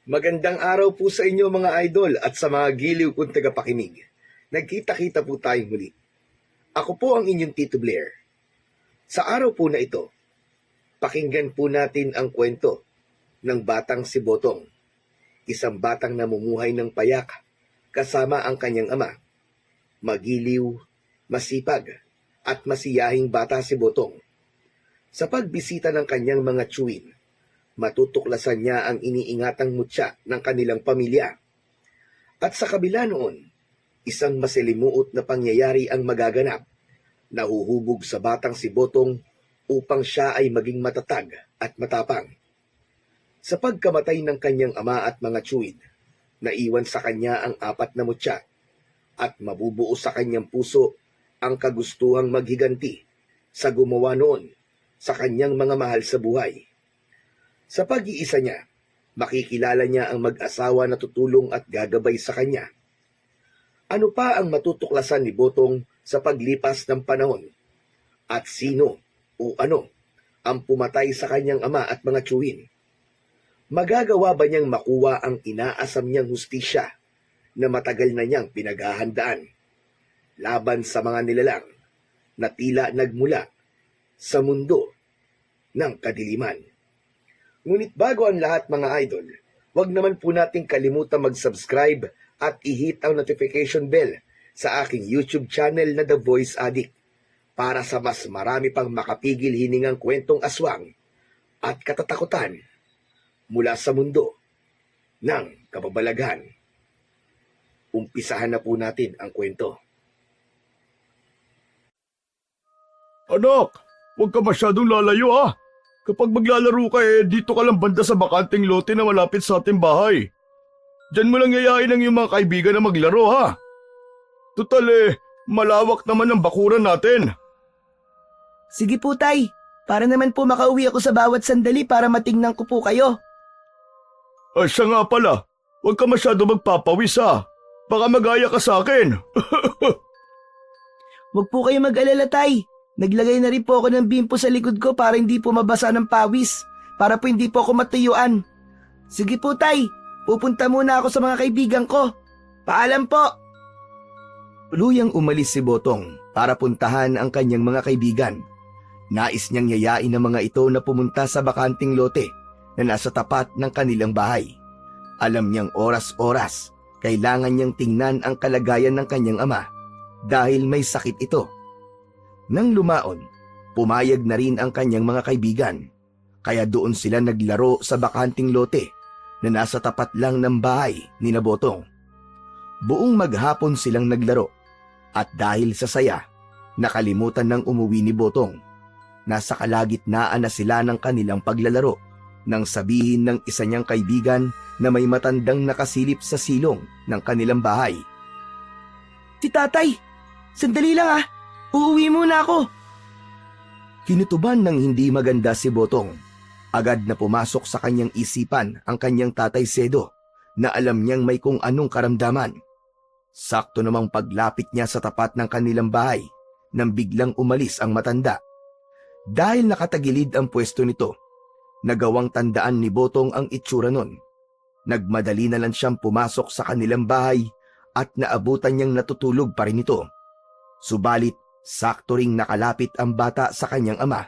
Magandang araw po sa inyo mga idol at sa mga giliw kong tagapakinig. Nagkita-kita po tayong muli. Ako po ang inyong Tito Blair. Sa araw po na ito, pakinggan po natin ang kwento ng batang si Botong. Isang batang namumuhay ng payak kasama ang kanyang ama. Magiliw, masipag at masiyahing bata si Botong. Sa pagbisita ng kanyang mga tiyuhin, matutuklasan niya ang iniingatang mutya ng kanilang pamilya. At sa kabila noon, isang masalimuot na pangyayari ang magaganap. Nahuhubog sa batang si Botong upang siya ay maging matatag at matapang. Sa pagkamatay ng kanyang ama at mga tiyuhin, naiwan sa kanya ang 4 na mutya at mabubuo sa kanyang puso ang kagustuhang maghiganti sa gumawa noon sa kanyang mga mahal sa buhay. Sa pag-iisa niya, makikilala niya ang mag-asawa na tutulong at gagabay sa kanya. Ano pa ang matutuklasan ni Botong sa paglipas ng panahon? At sino o ano ang pumatay sa kanyang ama at mga tiyuhin? Magagawa ba niyang makuha ang inaasam niyang hustisya na matagal na niyang pinaghahandaan laban sa mga nilalang na tila nagmula sa mundo ng kadiliman? Ngunit bago ang lahat mga idol, huwag naman po nating kalimutan mag-subscribe at i-hit ang notification bell sa aking YouTube channel na The Voice Addict para sa mas marami pang makapigil hiningang kwentong aswang at katatakutan mula sa mundo ng kababalaghan. Umpisahan na po natin ang kwento. Anak, huwag ka masyadong lalayo Kapag maglalaro ka dito ka lang banda sa bakanting lote na malapit sa ating bahay. Diyan mo lang yayain ang iyong mga kaibigan na maglaro Tutal malawak naman ang bakuran natin. Sige po tay, para naman po makauwi ako sa bawat sandali para matingnan ko po kayo. Siya nga pala, huwag ka masyado magpapawis Baka magaya ka sa akin. Huwag po kayo mag-alala tay. Naglagay na rin po ako ng bimpo sa likod ko para hindi po mabasa ng pawis. Para po hindi po ako matuyuan. Sige po tay, pupunta muna ako sa mga kaibigan ko. Paalam po. Tuluyang umalis si Botong para puntahan ang kanyang mga kaibigan. Nais niyang yayain ang mga ito na pumunta sa bakanting lote na nasa tapat ng kanilang bahay. Alam niyang oras-oras, kailangan niyang tingnan ang kalagayan ng kanyang ama dahil may sakit ito. Nang lumaon, pumayag na rin ang kanyang mga kaibigan, kaya doon sila naglaro sa bakanting lote na nasa tapat lang ng bahay ni Botong. Buong maghapon silang naglaro at dahil sa saya, nakalimutan ng umuwi ni Botong. Nasa kalagitnaan na sila ng kanilang paglalaro nang sabihin ng isa niyang kaibigan na may matandang nakasilip sa silong ng kanilang bahay. Si tatay, sandali lang uuwi muna ako. Kinutuban ng hindi maganda si Botong. Agad na pumasok sa kanyang isipan ang kanyang tatay Sedo na alam niyang may kung anong karamdaman. Sakto namang paglapit niya sa tapat ng kanilang bahay nang biglang umalis ang matanda. Dahil nakatagilid ang pwesto nito, nagawang tandaan ni Botong ang itsura nun. Nagmadali na lang siyang pumasok sa kanilang bahay at naabutan niyang natutulog pa rin ito. Subalit, sakto ring nakalapit ang bata sa kanyang ama.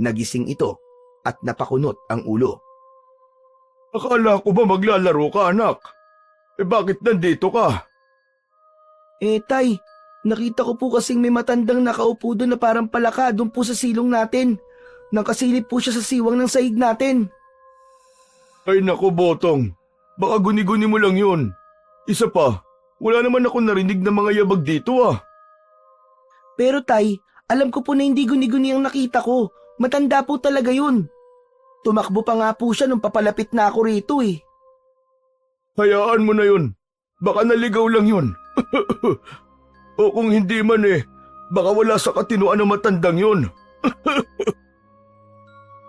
Nagising ito at napakunot ang ulo. Akala ko ba maglalaro ka, anak? Bakit nandito ka? Tay, nakita ko po kasing may matandang nakaupo doon na parang palaka doon po sa silong natin. Nakasilip po siya sa siwang ng sahig natin. Ay naku, Botong. Baka guni-guni mo lang yun. Isa pa, wala naman ako narinig na mga yabag dito Pero tay, alam ko po na hindi guni-guni ang nakita ko. Matanda po talaga yun. Tumakbo pa nga po siya nung papalapit na ako rito Hayaan mo na yun. Baka naligaw lang yun. O kung hindi man baka wala sa katinuan ng matandang yun.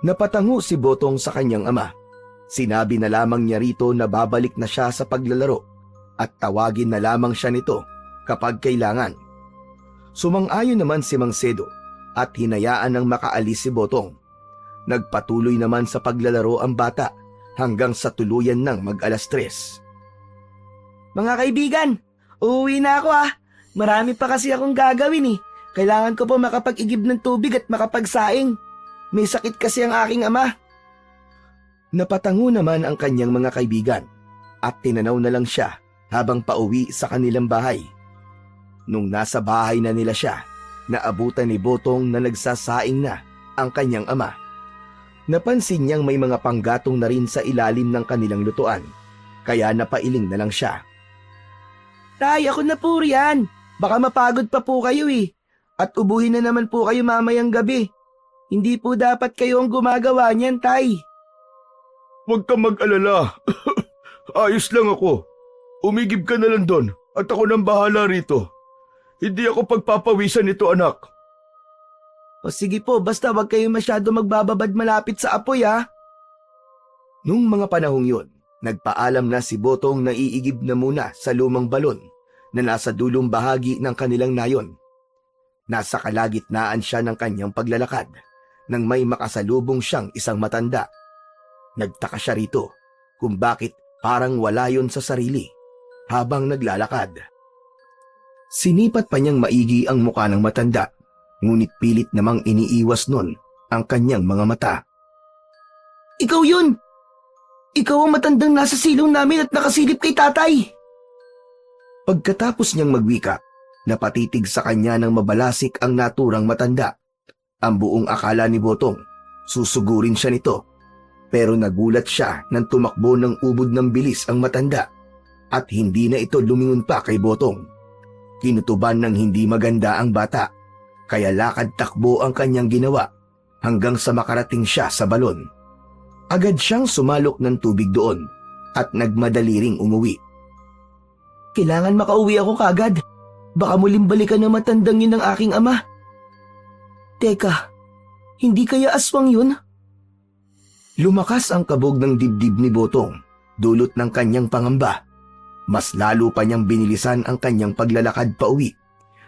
Napatango si Botong sa kanyang ama. Sinabi na lamang niya rito na babalik na siya sa paglalaro at tawagin na lamang siya nito kapag kailangan. Sumang-ayon naman si Mang Sedo at hinayaan ng makaalis si Botong. Nagpatuloy naman sa paglalaro ang bata hanggang sa tuluyan ng mag-alas 3. Mga kaibigan, uuwi na ako ah. Marami pa kasi akong gagawin eh. Kailangan ko po makapag-igib ng tubig at makapagsaing. May sakit kasi ang aking ama. Napatango naman ang kanyang mga kaibigan at tinanaw na lang siya habang pauwi sa kanilang bahay. Nung nasa bahay na nila siya, naabutan ni Botong na nagsasaing na ang kanyang ama. Napansin niyang may mga panggatong na rin sa ilalim ng kanilang lutuan, kaya napailing na lang siya. Tay, ako na po riyan. Baka mapagod pa po kayo eh. At ubuhin na naman po kayo mamayang gabi. Hindi po dapat kayo ang gumagawa niyan, Tay. Huwag kang mag-alala. Ayos lang ako. Umigib ka na lang doon at ako nang bahala rito. Hindi ako pagpapawisan nito, anak. O sige po, basta wag kayo masyado magbababad malapit sa apoy ha. Nung mga panahong yun, nagpaalam na si Botong na iigib na muna sa lumang balon na nasa dulong bahagi ng kanilang nayon. Nasa kalagitnaan siya ng kanyang paglalakad nang may makasalubong siyang isang matanda. Nagtaka siya rito kung bakit parang wala yon sa sarili habang naglalakad. Sinipat pa niyang maigi ang mukha ng matanda, ngunit pilit namang iniiwas nun ang kanyang mga mata. Ikaw yun! Ikaw ang matandang nasa silong namin at nakasilip kay tatay. Pagkatapos niyang magwika, napatitig sa kanya ng mabalasik ang naturang matanda. Ang buong akala ni Botong, susugurin siya nito. Pero nagulat siya nang tumakbo ng ubod ng bilis ang matanda at hindi na ito lumingon pa kay Botong. Kinutuban ng hindi maganda ang bata, kaya lakad takbo ang kanyang ginawa hanggang sa makarating siya sa balon. Agad siyang sumalok ng tubig doon at nagmadali ring umuwi. Kailangan makauwi ako kagad. Baka muling balikan ng matandang yun ng aking ama. Teka, hindi kaya aswang yun? Lumakas ang kabog ng dibdib ni Botong, dulot ng kanyang pangamba. Mas lalo pa niyang binilisan ang kanyang paglalakad pauwi,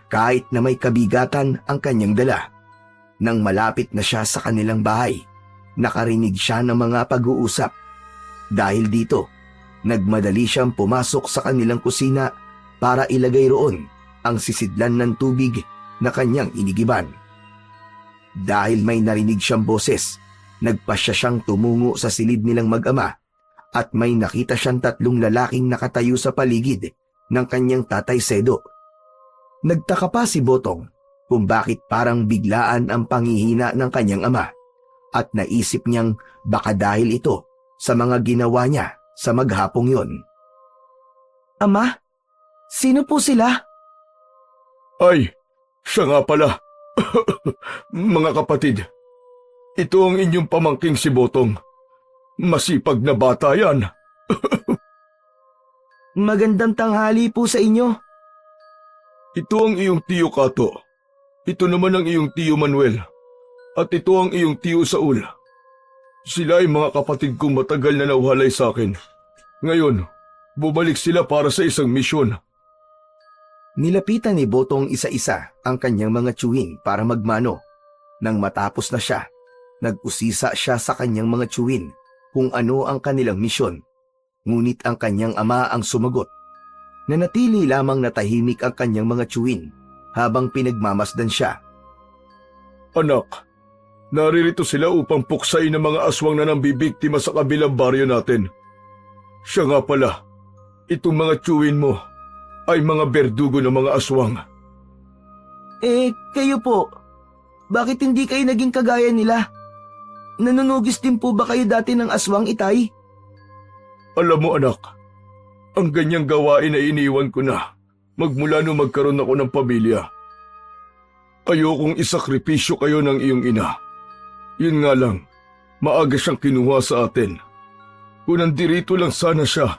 kahit na may kabigatan ang kanyang dala. Nang malapit na siya sa kanilang bahay, nakarinig siya ng mga pag-uusap. Dahil dito, nagmadali siyang pumasok sa kanilang kusina para ilagay roon ang sisidlan ng tubig na kanyang inigiban. Dahil may narinig siyang boses, nagpasya siyang tumungo sa silid nilang mag-ama at may nakita siyang 3 lalaking nakatayo sa paligid ng kanyang tatay Sedo. Nagtaka pa si Botong kung bakit parang biglaan ang panghihina ng kanyang ama at naisip niyang baka dahil ito sa mga ginawa niya sa maghapong yon. Ama, sino po sila? Ay, siya nga pala. Mga kapatid, ito ang inyong pamangking si Botong. Masipag na bata yan. Magandang tanghali po sa inyo. Ito ang iyong tiyo Kato. Ito naman ang iyong tiyo Manuel. At ito ang iyong tiyo Saul. Sila ay mga kapatid kong matagal na nauhalay sa akin. Ngayon, bumalik sila para sa isang misyon. Nilapitan ni Botong isa-isa ang kanyang mga tiyuhin para magmano. Nang matapos na siya, nag-usisa siya sa kanyang mga tiyuhin kung ano ang kanilang misyon. Ngunit ang kanyang ama ang sumagot. Nanatili lamang na tahimik ang kanyang mga tiyuhin habang pinagmamasdan siya. Anak, naririto sila upang puksay ng mga aswang na nambibiktima sa kabilang baryo natin. Siya nga pala, itong mga tiyuhin mo ay mga berdugo ng mga aswang. Kayo po, bakit hindi kayo naging kagaya nila? Nanunugis din po ba kayo dati ng aswang, itay? Alam mo anak, ang ganyang gawain ay iniwan ko na magmula nung magkaroon ako ng pamilya. Ayokong isakripisyo kayo ng iyong ina. Yun nga lang, maaga siyang kinuha sa atin. Kung nandirito lang sana siya.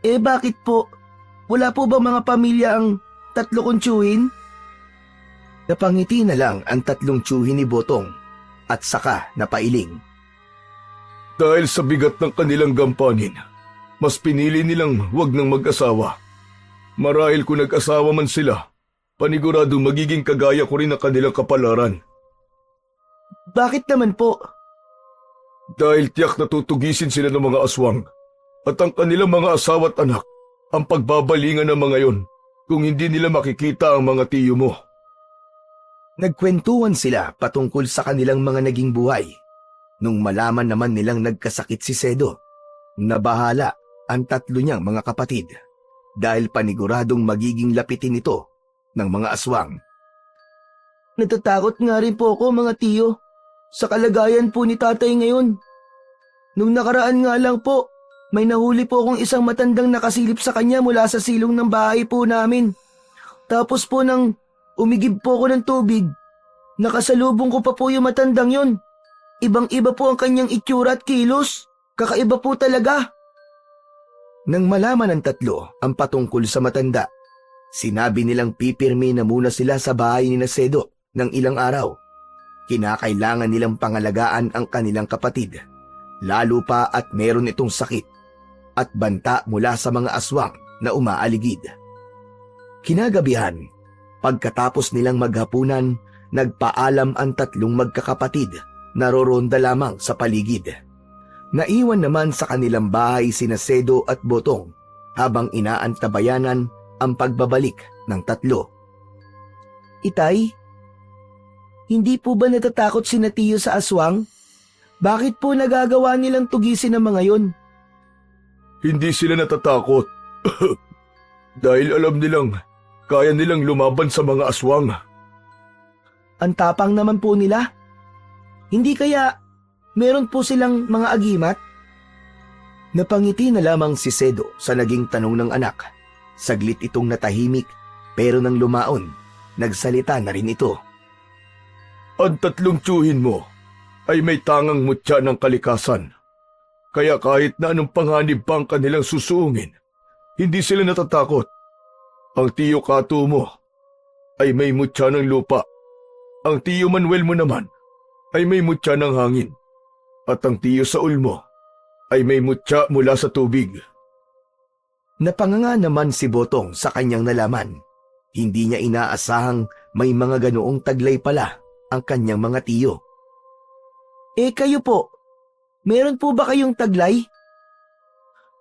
Bakit po? Wala po ba mga pamilya ang 3 kong tiyuhin? Napangiti na lang ang 3 tiyuhin ni Botong at saka napailing. Dahil sa bigat ng kanilang gampanin, mas pinili nilang wag nang mag-asawa. Marahil kung nag-asawa man sila, panigurado magiging kagaya ko rin ang kanilang kapalaran. Bakit naman po? Dahil tiyak na tutugisin sila ng mga aswang at ang kanilang mga asawa at anak ang pagbabalingan ng mga yon kung hindi nila makikita ang mga tiyo mo. Nagkwentuhan sila patungkol sa kanilang mga naging buhay. Nung malaman naman nilang nagkasakit si Sedo, nabahala ang tatlo niyang mga kapatid dahil paniguradong magiging lapitin ito ng mga aswang. Natatakot nga rin po ako mga tiyo sa kalagayan po ni tatay ngayon. Nung nakaraan nga lang po, may nahuli po akong isang matandang nakasilip sa kanya mula sa silong ng bahay po namin. Tapos po nang umigib po ako ng tubig, nakasalubong ko pa po yung matandang yon. Ibang-iba po ang kanyang itsura at kilos. Kakaiba po talaga. Nang malaman ng tatlo ang patungkol sa matanda, sinabi nilang pipirmi na muna sila sa bahay ni Sedo ng ilang araw. Kinakailangan nilang pangalagaan ang kanilang kapatid, lalo pa at meron itong sakit at banta mula sa mga aswang na umaaligid. Kinagabihan, pagkatapos nilang maghapunan, nagpaalam ang tatlong magkakapatid na roronda lamang sa paligid. Naiwan naman sa kanilang bahay sina Sedo at Botong habang inaantabayanan ang pagbabalik ng tatlo. Itay, hindi po ba natatakot si Tiyo sa aswang? Bakit po nagagawa nilang tugisin ang mga yon? Hindi sila natatakot dahil alam nilang kaya nilang lumaban sa mga aswang. Ang tapang naman po nila. Hindi kaya meron po silang mga agimat? Napangiti na lamang si Sedo sa naging tanong ng anak. Saglit itong natahimik pero nang lumaon, nagsalita na rin ito. Ang tatlong tiyuhin mo ay may tangang mutya ng kalikasan. Kaya kahit na anong panganib pa ang kanilang susuungin, hindi sila natatakot. Ang tiyo Kato mo ay may mutya ng lupa. Ang tiyo Manuel mo naman ay may mutya ng hangin. At ang tiyo Saul mo ay may mutya mula sa tubig. Napanganga naman si Botong sa kanyang nalaman. Hindi niya inaasahang may mga ganoong taglay pala ang kanyang mga tiyo. Kayo po, meron po ba kayong taglay?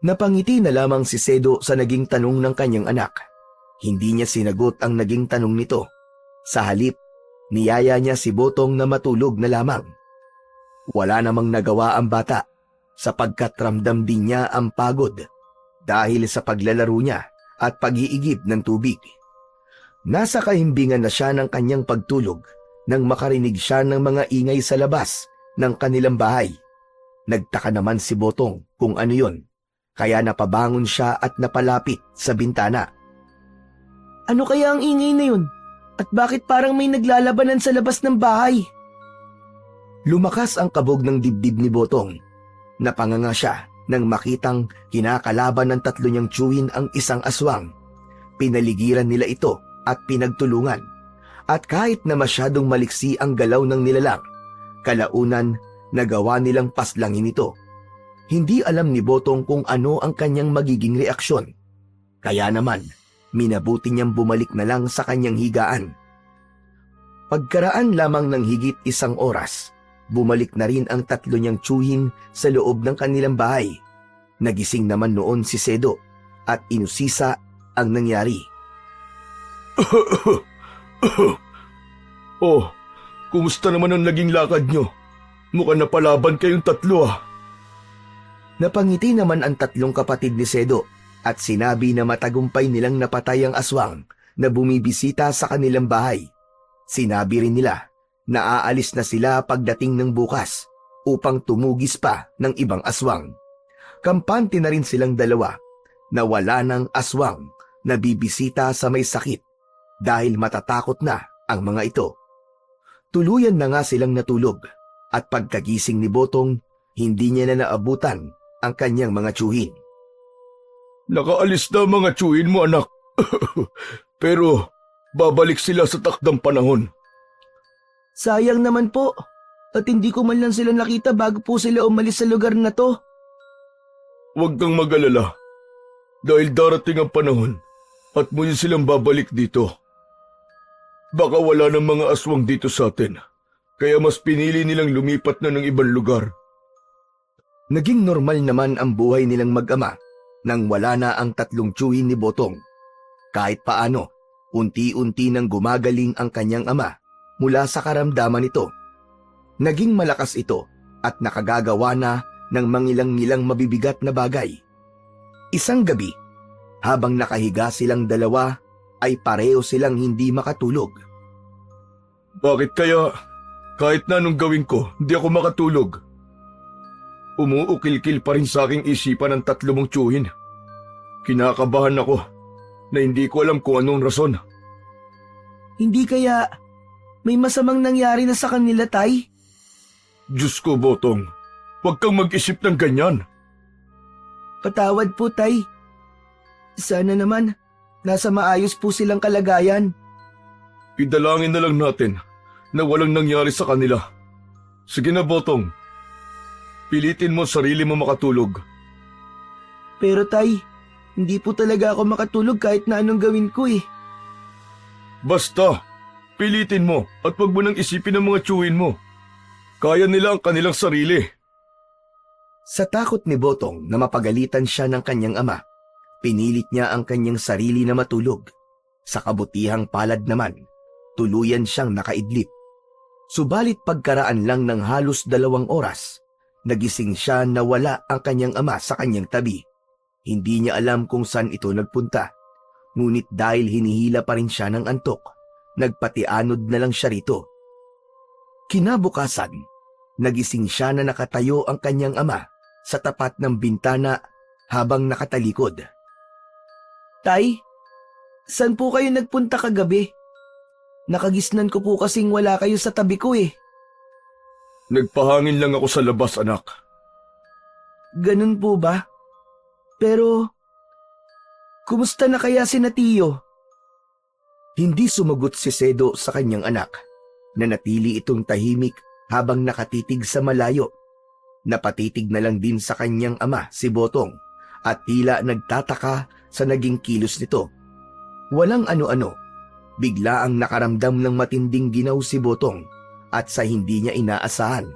Napangiti na lamang si Sedo sa naging tanong ng kanyang anak. Hindi niya sinagot ang naging tanong nito. Sa halip, niyaya niya si Botong na matulog na lamang. Wala namang nagawa ang bata sapagkat ramdam din niya ang pagod dahil sa paglalaro niya at pag-iigib ng tubig. Nasa kahimbingan na siya ng kanyang pagtulog nang makarinig siya ng mga ingay sa labas ng kanilang bahay. Nagtaka naman si Botong kung ano yon, kaya napabangon siya at napalapit sa bintana. Ano kaya ang ingay na yun? At bakit parang may naglalabanan sa labas ng bahay? Lumakas ang kabog ng dibdib ni Botong. Napanganga siya nang makitang kinakalaban ng tatlo niyang tiyuhin ang isang aswang. Pinaligiran nila ito at pinagtulungan. At kahit na masyadong maliksi ang galaw ng nilalang, kalaunan nagawa nilang paslangin ito. Hindi alam ni Botong kung ano ang kanyang magiging reaksyon. Kaya naman, minabuti niyang bumalik na lang sa kanyang higaan. Pagkaraan lamang ng higit isang oras, bumalik na rin ang tatlo niyang tiyuhin sa loob ng kanilang bahay. Nagising naman noon si Sedo at inusisa ang nangyari. Oh, kumusta naman ang naging lakad niyo? Mukhang napalaban kayong tatlo ah. Napangiti naman ang tatlong kapatid ni Sedo at sinabi na matagumpay nilang napatay ang aswang na bumibisita sa kanilang bahay. Sinabi rin nila na aalis na sila pagdating ng bukas upang tumugis pa ng ibang aswang. Kampante na rin silang dalawa na wala ng aswang na bibisita sa may sakit dahil matatakot na ang mga ito. Tuluyan na nga silang natulog at pagkagising ni Botong, hindi niya na naabutan ang kanyang mga tiyuhin. Nakaalis na mga tiyuhin mo anak. Pero babalik sila sa takdang panahon. Sayang naman po, at hindi ko man lang sila nakita bago po sila umalis sa lugar na to. Huwag kang mag-alala, dahil darating ang panahon at muli silang babalik dito. Baka wala ng mga aswang dito sa atin, kaya mas pinili nilang lumipat na ng ibang lugar. Naging normal naman ang buhay nilang mag-ama nang wala na ang tatlong tiyuhin ni Botong. Kahit paano, unti-unti nang gumagaling ang kanyang ama mula sa karamdaman nito. Naging malakas ito at nakagagawa na ng mangilang-ngilang mabibigat na bagay. Isang gabi, habang nakahiga silang dalawa, ay pareho silang hindi makatulog. Bakit kaya kahit na anong gawin ko, hindi ako makatulog? Umuukil-kil pa rin sa aking isipan ang tatlo mong tiyuhin. Kinakabahan ako na hindi ko alam kung anong rason. Hindi kaya may masamang nangyari na sa kanila, Tay? Diyos ko, Botong, huwag kang mag-isip ng ganyan. Patawad po, Tay. Sana naman, nasa maayos po silang kalagayan. Idalangin na lang natin na walang nangyari sa kanila. Sige na, Botong. Pilitin mo sarili mo makatulog. Pero Tay, hindi po talaga ako makatulog kahit na anong gawin ko eh. Basta, pilitin mo at wag mo nang isipin ang mga tiyuhin mo. Kaya nila ang kanilang sarili. Sa takot ni Botong na mapagalitan siya ng kanyang ama, pinilit niya ang kanyang sarili na matulog. Sa kabutihang palad naman, tuluyan siyang nakaidlip. Subalit pagkaraan lang ng halos 2 oras, nagising siya na wala ang kanyang ama sa kanyang tabi. Hindi niya alam kung saan ito nagpunta. Ngunit dahil hinihila pa rin siya ng antok, nagpatianod na lang siya rito. Kinabukasan, nagising siya na nakatayo ang kanyang ama sa tapat ng bintana habang nakatalikod. Tay, saan po kayo nagpunta kagabi? Nakagisnan ko po kasing wala kayo sa tabi ko eh. Nagpahangin lang ako sa labas, anak. Ganun po ba? Pero, kumusta na kaya si Tiyo? Hindi sumagot si Sedo sa kanyang anak. Nanatili itong tahimik habang nakatitig sa malayo. Napatitig na lang din sa kanyang ama si Botong at tila nagtataka sa naging kilos nito. Walang ano-ano, bigla ang nakaramdam ng matinding ginaw si Botong at sa hindi niya inaasahan,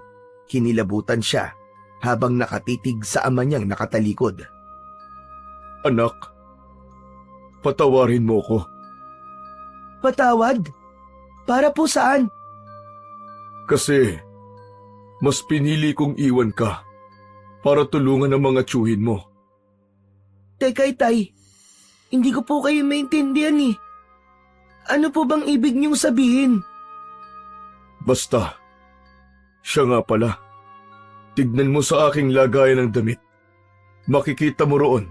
kinilabutan siya habang nakatitig sa ama niyang nakatalikod. Anak, patawarin mo ko. Patawad? Para po saan? Kasi mas pinili kong iwan ka para tulungan ang mga tiyuhin mo. Teka, Tay, hindi ko po kayo maintindihan eh. Ano po bang ibig niyong sabihin? Basta, siya nga pala. Tignan mo sa aking lagayan ng damit. Makikita mo roon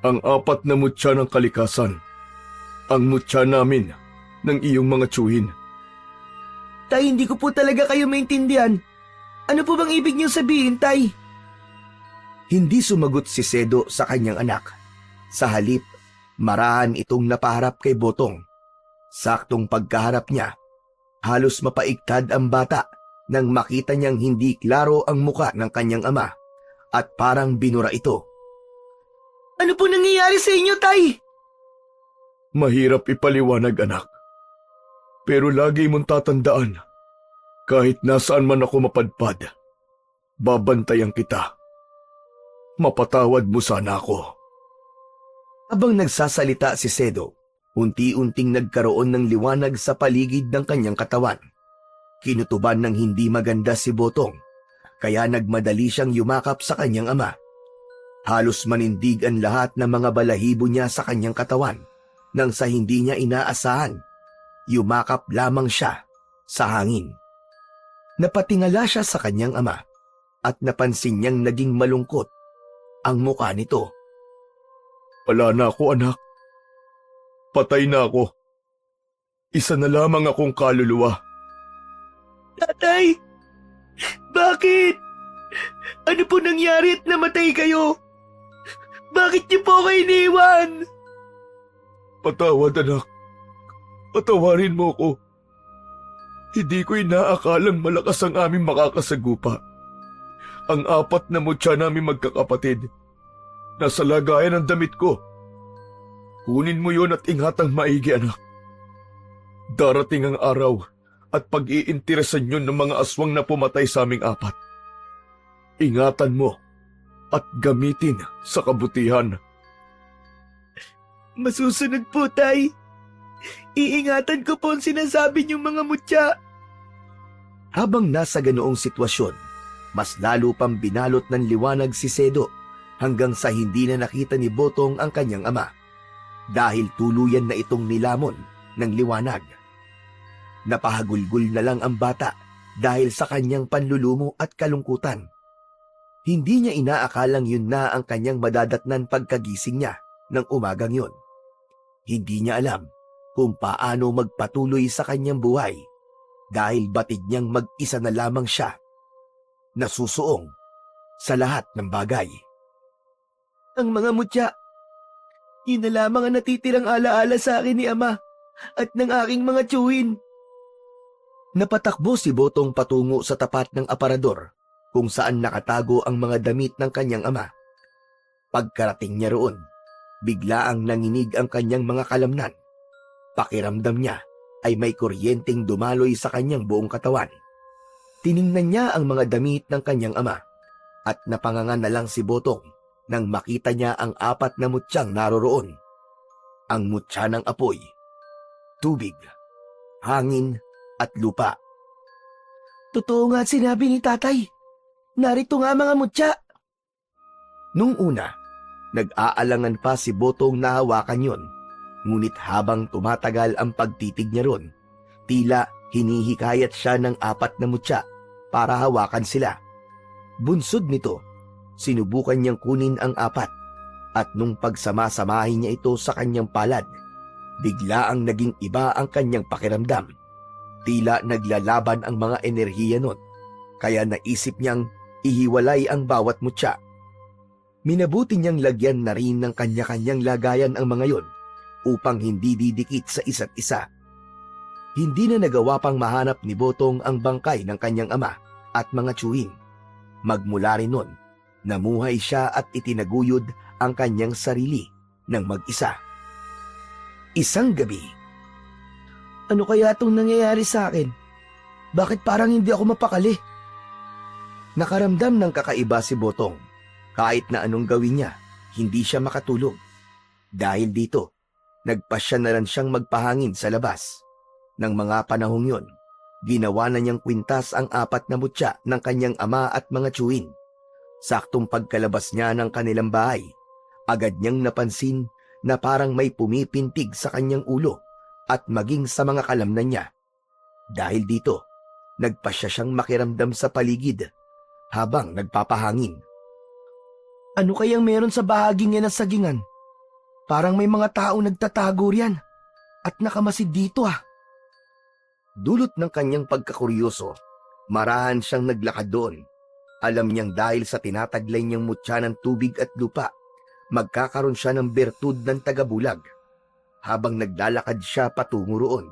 ang 4 na mutya ng kalikasan. Ang mutya namin ng iyong mga tiyuhin. Tay, hindi ko po talaga kayo maintindihan. Ano po bang ibig niyong sabihin, Tay? Hindi sumagot si Sedo sa kanyang anak. Sa halip, marahan itong napaharap kay Botong. Saktong pagkaharap niya, halos mapaigtad ang bata nang makita niyang hindi klaro ang muka ng kanyang ama at parang binura ito. Ano po nangyayari sa inyo, Tay? Mahirap ipaliwanag, anak. Pero lagi mong tatandaan, kahit nasaan man ako mapadpad, babantayan kita. Mapatawad mo sana ako. Habang nagsasalita si Sedo, unti-unting nagkaroon ng liwanag sa paligid ng kanyang katawan. Kinutuban ng hindi maganda si Botong, kaya nagmadali siyang yumakap sa kanyang ama. Halos manindig ang lahat ng mga balahibo niya sa kanyang katawan, nang sa hindi niya inaasahan, yumakap lamang siya sa hangin. Napatingala siya sa kanyang ama at napansin niyang naging malungkot ang mukha nito. Wala na ako, anak. Patay na ako. Isa na lamang akong kaluluwa. Tatay! Bakit? Ano po nangyari at namatay kayo? Bakit niyo po ako iniwan? Patawad, anak. Patawarin mo ko. Hindi ko inaakalang malakas ang aming makakasagupa. Ang 4 na mutya namin magkakapatid. Nasa lagayan ng damit ko. Kunin mo yon at ingatang maigi, anak. Darating ang araw at pag-iinteresan yun ng mga aswang na pumatay sa aming 4. Ingatan mo at gamitin sa kabutihan. Masusunod po, Tay. Iingatan ko po ang sinasabi niyong mga mutya. Habang nasa ganoong sitwasyon, mas lalo pang binalot ng liwanag si Sedo hanggang sa hindi na nakita ni Botong ang kanyang ama dahil tuluyan na itong nilamon ng liwanag. Napahagulgul na lang ang bata dahil sa kanyang panlulumo at kalungkutan. Hindi niya inaakalang yun na ang kanyang madadatnan pagkagising niya ng umagang yun. Hindi niya alam kung paano magpatuloy sa kanyang buhay dahil batid niyang mag-isa na lamang siya, nasusuong sa lahat ng bagay. Ang mga mutya, yun na lamang ang natitirang alaala sa akin ni Ama at ng aking mga tiyuhin. Napatakbo si Botong patungo sa tapat ng aparador kung saan nakatago ang mga damit ng kanyang ama. Pagkarating niya roon, biglaang nanginig ang kanyang mga kalamnan. Pakiramdam niya ay may kuryenteng dumaloy sa kanyang buong katawan. Tiningnan niya ang mga damit ng kanyang ama at napanganga na lang si Botong nang makita niya ang 4 na mutyang naroroon. Ang mutya ng apoy, tubig, hangin at lupa. Totoo nga sinabi ni tatay. Narito nga mga mutya. Nung una, nag-aalangan pa si Botong na hawakan yun. Ngunit habang tumatagal ang pagtitig niya ron, tila hinihikayat siya ng 4 na mutya para hawakan sila. Bunsod nito, sinubukan niyang kunin ang 4 at nung pagsama-samahin niya ito sa kanyang palad, biglaang naging iba ang kanyang pakiramdam. Tila naglalaban ang mga enerhiya nun, kaya naisip niyang ihiwalay ang bawat mutya. Minabuti niyang lagyan na rin ng kanya-kanyang lagayan ang mga yon upang hindi didikit sa isa't isa. Hindi na nagawa pang mahanap ni Botong ang bangkay ng kanyang ama at mga tiyuhin. Magmula rin nun, namuhay siya at itinaguyod ang kanyang sarili ng mag-isa. Isang gabi. Ano kaya itong nangyayari sa akin? Bakit parang hindi ako mapakali? Nakaramdam ng kakaiba si Botong. Kahit na anong gawin niya, hindi siya makatulog. Dahil dito, nagpasya na lang siyang magpahangin sa labas. Nang mga panahong yon, ginawa na niyang kwintas ang 4 na mutya ng kanyang ama at mga tiyuhin. Saktong pagkalabas niya ng kanilang bahay, agad niyang napansin na parang may pumipintig sa kanyang ulo at maging sa mga kalamnan niya. Dahil dito, nagpasya siyang makiramdam sa paligid habang nagpapahangin. Ano kayang meron sa bahaging yan ng sagingan? Parang may mga tao nagtatago riyan at nakamasid dito ah. Dulot ng kanyang pagkakuryoso, marahan siyang naglakad doon. Alam niyang dahil sa tinataglay niyang mutya ng tubig at lupa, magkakaroon siya ng bertud ng tagabulag. Habang naglalakad siya patungo roon,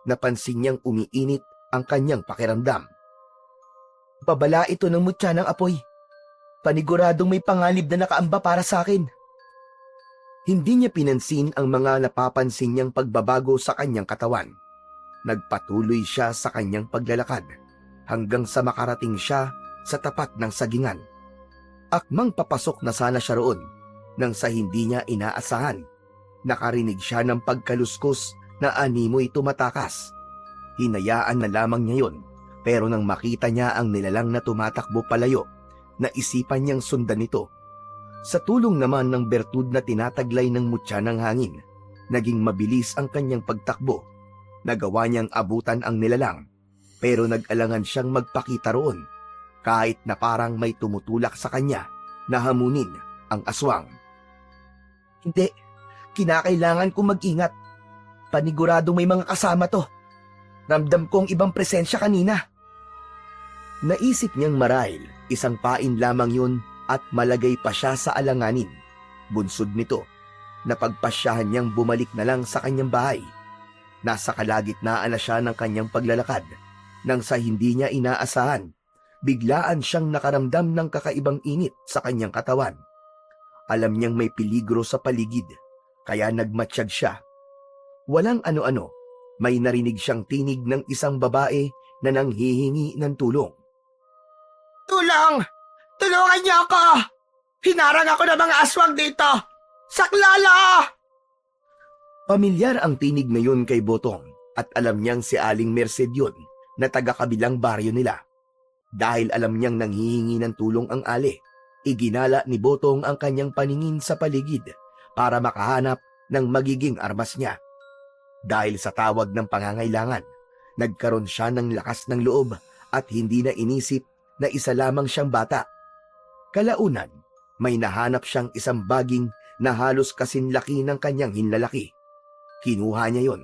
napansin niyang umiinit ang kanyang pakiramdam. Babala ito ng mutya ng apoy. Paniguradong may panganib na nakaamba para sa akin. Hindi niya pinansin ang mga napapansin niyang pagbabago sa kanyang katawan. Nagpatuloy siya sa kanyang paglalakad hanggang sa makarating siya sa tapat ng sagingan. Akmang papasok na sana siya roon nang sa hindi niya inaasahan. Nakarinig siya ng pagkaluskos na animoy tumatakas. Hinayaan na lamang niya yon, pero nang makita niya ang nilalang na tumatakbo palayo, naisipan niyang sundan ito. Sa tulong naman ng bertud na tinataglay ng mutya ng hangin, naging mabilis ang kanyang pagtakbo. Nagawa niyang abutan ang nilalang, pero nag-alangan siyang magpakita roon, kahit na parang may tumutulak sa kanya na hamunin ang aswang. Hindi, kinakailangan kong mag-ingat. Paniguradong may mga kasama to. Ramdam kong ibang presensya kanina. Naisip niyang marahil isang pain lamang yun at malagay pa siya sa alanganin. Bunsod nito, napagpasyahan niyang bumalik na lang sa kanyang bahay. Nasa kalagitnaan na siya ng kanyang paglalakad nang sa hindi niya inaasahan, biglaan siyang nakaramdam ng kakaibang init sa kanyang katawan. Alam niyang may peligro sa paligid, kaya nagmatsyag siya. Walang ano-ano, may narinig siyang tinig ng isang babae na nanghihingi ng tulong. Tulong! Tulungan niyo ako! Hinarang ako ng mga aswang dito! Saklala! Pamilyar ang tinig na yun kay Botong at alam niyang si Aling Merced yun na taga-kabilang baryo nila. Dahil alam niyang nanghihingi ng tulong ang Ali, iginala ni Botong ang kanyang paningin sa paligid para makahanap ng magiging armas niya. Dahil sa tawag ng pangangailangan, nagkaroon siya ng lakas ng loob at hindi na inisip na isa lamang siyang bata. Kalaunan, may nahanap siyang isang baging na halos kasinlaki ng kanyang hinlalaki. Kinuha niya yon.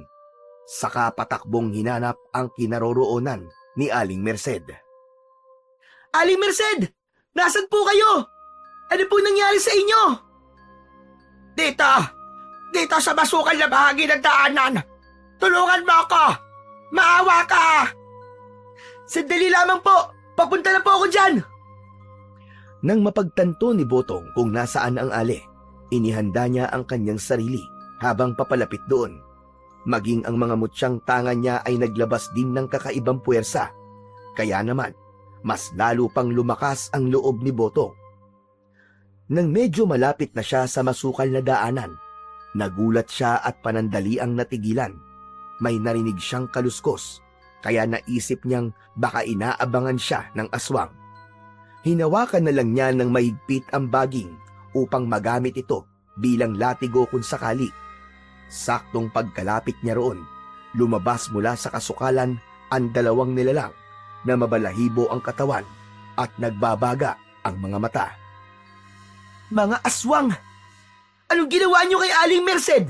Saka patakbong hinanap ang kinaroroonan ni Aling Merced. Aling Merced! Nasaan po kayo? Ano po nangyari sa inyo? Dito! Dito sa masukal na bahagi ng daanan! Tulungan mo ako! Maawa ka! Sandali lamang po! Papunta na po ako dyan! Nang mapagtanto ni Botong kung nasaan ang Ali, inihanda niya ang kanyang sarili habang papalapit doon. Maging ang mga mutsyang tanga niya ay naglabas din ng kakaibang puwersa. Kaya naman, mas lalo pang lumakas ang loob ni Botong. Nang medyo malapit na siya sa masukal na daanan, nagulat siya at panandaliang natigilan. May narinig siyang kaluskos, kaya naisip niyang baka inaabangan siya ng aswang. Hinawakan na lang niya ng mahigpit ang baging upang magamit ito bilang latigo kung sakali. Saktong pagkalapit niya roon, lumabas mula sa kasukalan ang dalawang nilalang na mabalahibo ang katawan at nagbabaga ang mga mata. Mga aswang! Anong ginawa niyo kay Aling Merced?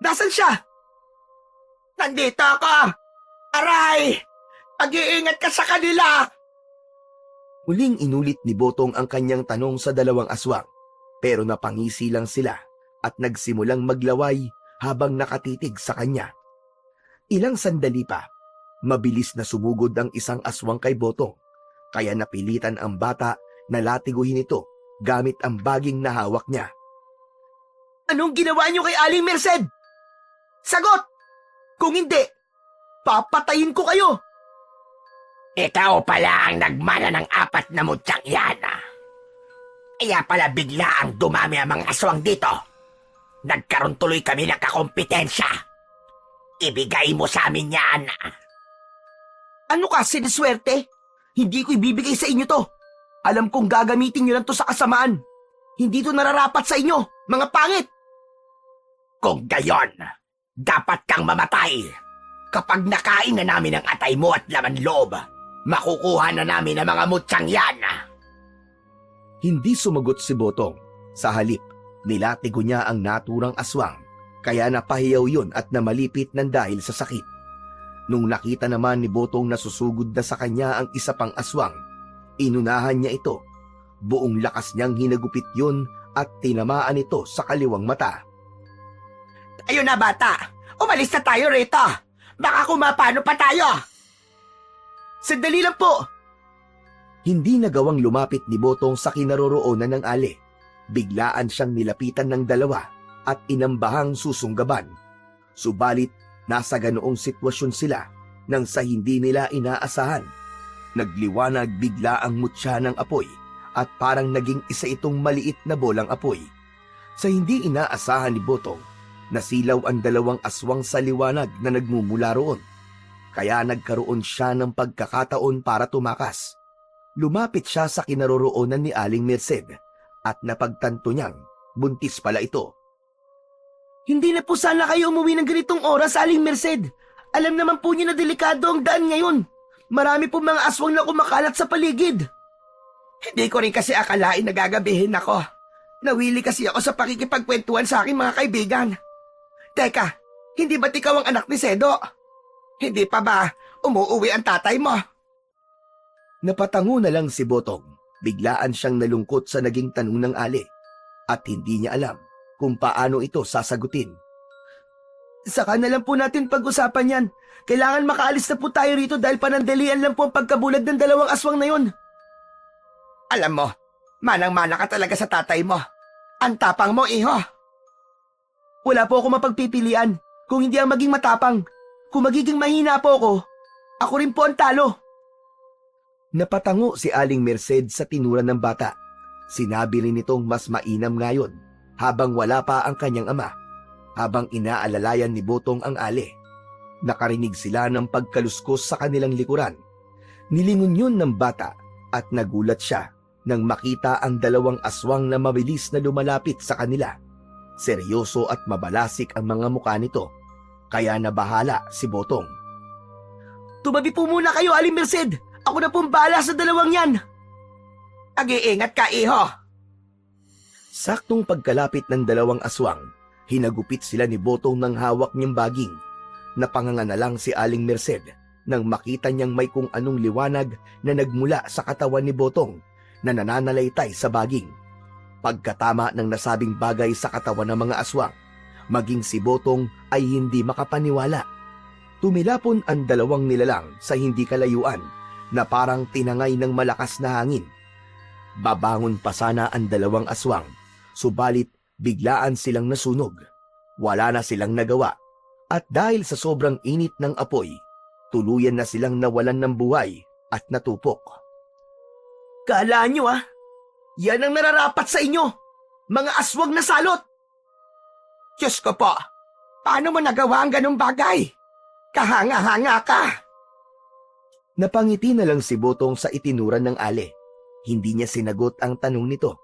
Nasaan siya? Nandito ako! Aray! Pag-iingat ka sa kanila! Muling inulit ni Botong ang kanyang tanong sa dalawang aswang, pero napangisi lang sila at nagsimulang maglaway habang nakatitig sa kanya. Ilang sandali pa, mabilis na sumugod ang isang aswang kay Botong, kaya napilitan ang bata na latiguhin ito gamit ang baging na hawak niya. Anong ginawa niyo kay Aling Merced? Sagot! Kung hindi, papatayin ko kayo! Ikaw pala ang nagmana ng 4 na mutsyang yan. Kaya pala bigla ang dumami ang mga aswang dito. Nagkaroon tuloy kami ng kakompetensya. Ibigay mo sa amin yan. Ano ka, siniswerte? Hindi ko ibibigay sa inyo to. Alam kong gagamitin nyo lang to sa kasamaan. Hindi to nararapat sa inyo, mga pangit. Kung gayon, dapat kang mamatay. Kapag nakain na namin ang atay mo at laman loob, makukuha na namin ang mga mutsyang yan. Hindi sumagot si Botong. Sa halip, nilatigo niya ang naturang aswang, kaya napahiyaw yun at namalipit ng dahil sa sakit. Nung nakita naman ni Botong na susugod na sa kanya ang isa pang aswang, inunahan niya ito. Buong lakas niyang hinagupit yun at tinamaan ito sa kaliwang mata. Ayun na bata, umalis na tayo rito. Baka kumapano pa tayo. Sandali lang po! Hindi nagawang lumapit ni Botong sa kinaroroonan ng Ali. Biglaan siyang nilapitan ng dalawa at inambahang susunggaban. Subalit, nasa ganoong sitwasyon sila nang sa hindi nila inaasahan. Nagliwanag bigla ang mutya ng apoy at parang naging isa itong maliit na bolang apoy. Sa hindi inaasahan ni Botong, nasilaw ang dalawang aswang sa liwanag na nagmumula roon. Kaya nagkaroon siya ng pagkakataon para tumakas. Lumapit siya sa kinaroroonan ni Aling Merced at napagtanto niyang buntis pala ito. Hindi na po sana kayo umuwi ng ganitong oras, Aling Merced. Alam naman po niyo na delikado ang daan ngayon. Marami po mga aswang na kumakalat sa paligid. Hindi ko rin kasi akalain na gagabihin ako. Nawili kasi ako sa pakikipagkwentuhan sa aking mga kaibigan. Teka, hindi ba't ikaw ang anak ni Sedo? Hindi pa ba umuuwi ang tatay mo? Napatango na lang si Botong. Biglaan siyang nalungkot sa naging tanong ng Ali at hindi niya alam kung paano ito sasagutin. Saka na lang po natin pag-usapan yan. Kailangan makaalis na po tayo rito dahil panandalian lang po ang pagkabulag ng dalawang aswang na yon. Alam mo, manang-mana ka talaga sa tatay mo. Ang tapang mo, iho. Wala po ako mapagpipilian kung hindi ang maging matapang. Kung magiging mahina po ako rin po ang talo. Napatango si Aling Merced sa tinura ng bata. Sinabi rin nitong mas mainam ngayon habang wala pa ang kanyang ama. Habang inaalalayan ni Botong ang ale, nakarinig sila ng pagkaluskos sa kanilang likuran. Nilingon yun ng bata at nagulat siya nang makita ang dalawang aswang na mabilis na lumalapit sa kanila. Seryoso at mabalasik ang mga mukha nito, kaya nabahala si Botong. Tumabi po muna kayo, Aling Merced. Ako na pong bahala sa dalawang yan. Ag-iingat ka, iho! Saktong pagkalapit ng dalawang aswang, hinagupit sila ni Botong ng hawak niyang baging. Napanganga na lang si Aling Merced nang makita niyang may kung anong liwanag na nagmula sa katawan ni Botong na nananalaytay sa baging. Pagkatama ng nasabing bagay sa katawan ng mga aswang, maging si Botong ay hindi makapaniwala. Tumilapon ang dalawang nilalang sa hindi kalayuan na parang tinangay ng malakas na hangin. Babangon pa sana ang dalawang aswang, subalit biglaan silang nasunog. Wala na silang nagawa at dahil sa sobrang init ng apoy, tuluyan na silang nawalan ng buhay at natupok. Kala nyo yan ang nararapat sa inyo, mga aswang na salot. Diyos ko po, paano mo nagawa ang ganong bagay? Kahanga-hanga ka! Napangiti na lang si Botong sa itinuran ng ale. Hindi niya sinagot ang tanong nito,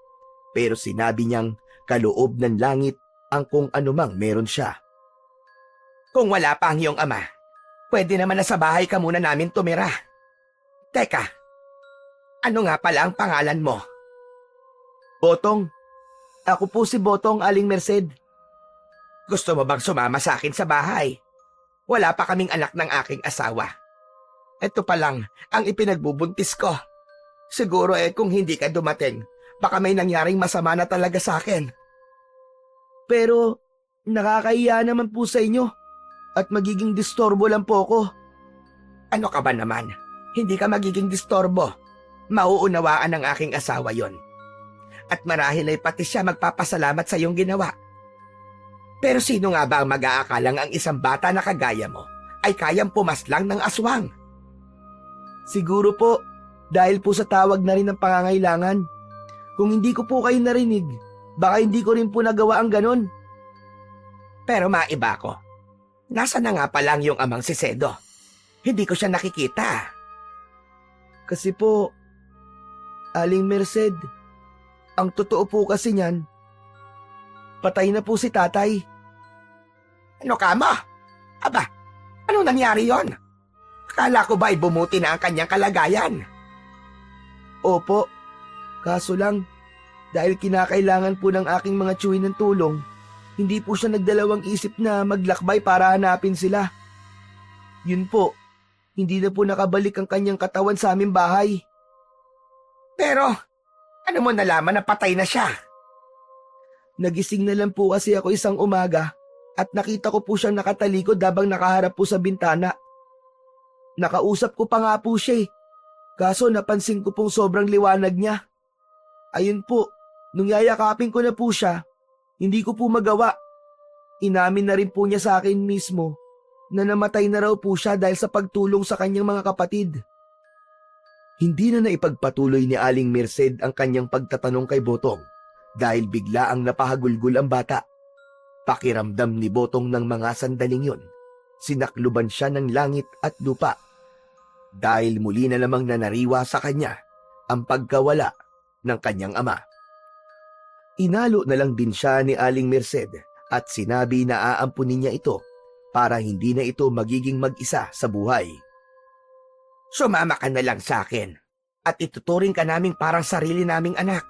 pero sinabi niyang kaloob ng langit ang kung anumang meron siya. Kung wala pa ang iyong ama, pwede naman na sa bahay ka muna namin tumira. Teka, ano nga pala ang pangalan mo? Botong. Ako po si Botong, Aling Merced. Gusto mo bang sumama sa akin sa bahay? Wala pa kaming anak ng aking asawa. Ito pa lang ang ipinagbubuntis ko. Siguro kung hindi ka dumating, baka may nangyaring masama na talaga sa akin. Pero nakakahiya naman po sa inyo at magiging distorbo lang po ako. Ano ka ba naman? Hindi ka magiging distorbo. Mauunawaan ng aking asawa yon. At marahil ay pati siya magpapasalamat sa iyong ginawa. Pero sino nga ba ang mag-aakalang ang isang bata na kagaya mo ay kayang pumaslang ng aswang? Siguro po, dahil po sa tawag na rin ng pangangailangan. Kung hindi ko po kayo narinig, baka hindi ko rin po nagawa ang ganon. Pero maiba ko. Nasa na nga pa lang yung amang si Sedo? Hindi ko siya nakikita. Kasi po, Aling Merced, ang totoo po kasi niyan, patay na po si tatay. Ano ka mo? Aba, ano nangyari yon? Akala ko ba ay bumuti na ang kanyang kalagayan? Opo, kaso lang, dahil kinakailangan po ng aking mga tsuhin ng tulong, hindi po siya nagdalawang isip na maglakbay para hanapin sila. Yun po, hindi na po nakabalik ang kanyang katawan sa aming bahay. Pero, ano mo nalaman na patay na siya? Nagising na lang po kasi ako isang umaga at nakita ko po siyang nakatalikod habang nakaharap po sa bintana. Nakausap ko pa nga po siya kaso napansin ko pong sobrang liwanag niya. Ayun po, nung yayakapin ko na po siya, hindi ko po magawa. Inamin na rin po niya sa akin mismo na namatay na raw po siya dahil sa pagtulong sa kanyang mga kapatid. Hindi na naipagpatuloy ni Aling Merced ang kanyang pagtatanong kay Botong dahil bigla ang napahagulgul ang bata. Pakiramdam ni Botong ng mga sandaling yun, sinakluban siya ng langit at lupa dahil muli na namang nanariwa sa kanya ang pagkawala ng kanyang ama. Inalo na lang din siya ni Aling Merced at sinabi na aampunin niya ito para hindi na ito magiging mag-isa sa buhay. Sumama ka na lang sa akin at ituturing ka naming parang sarili naming anak.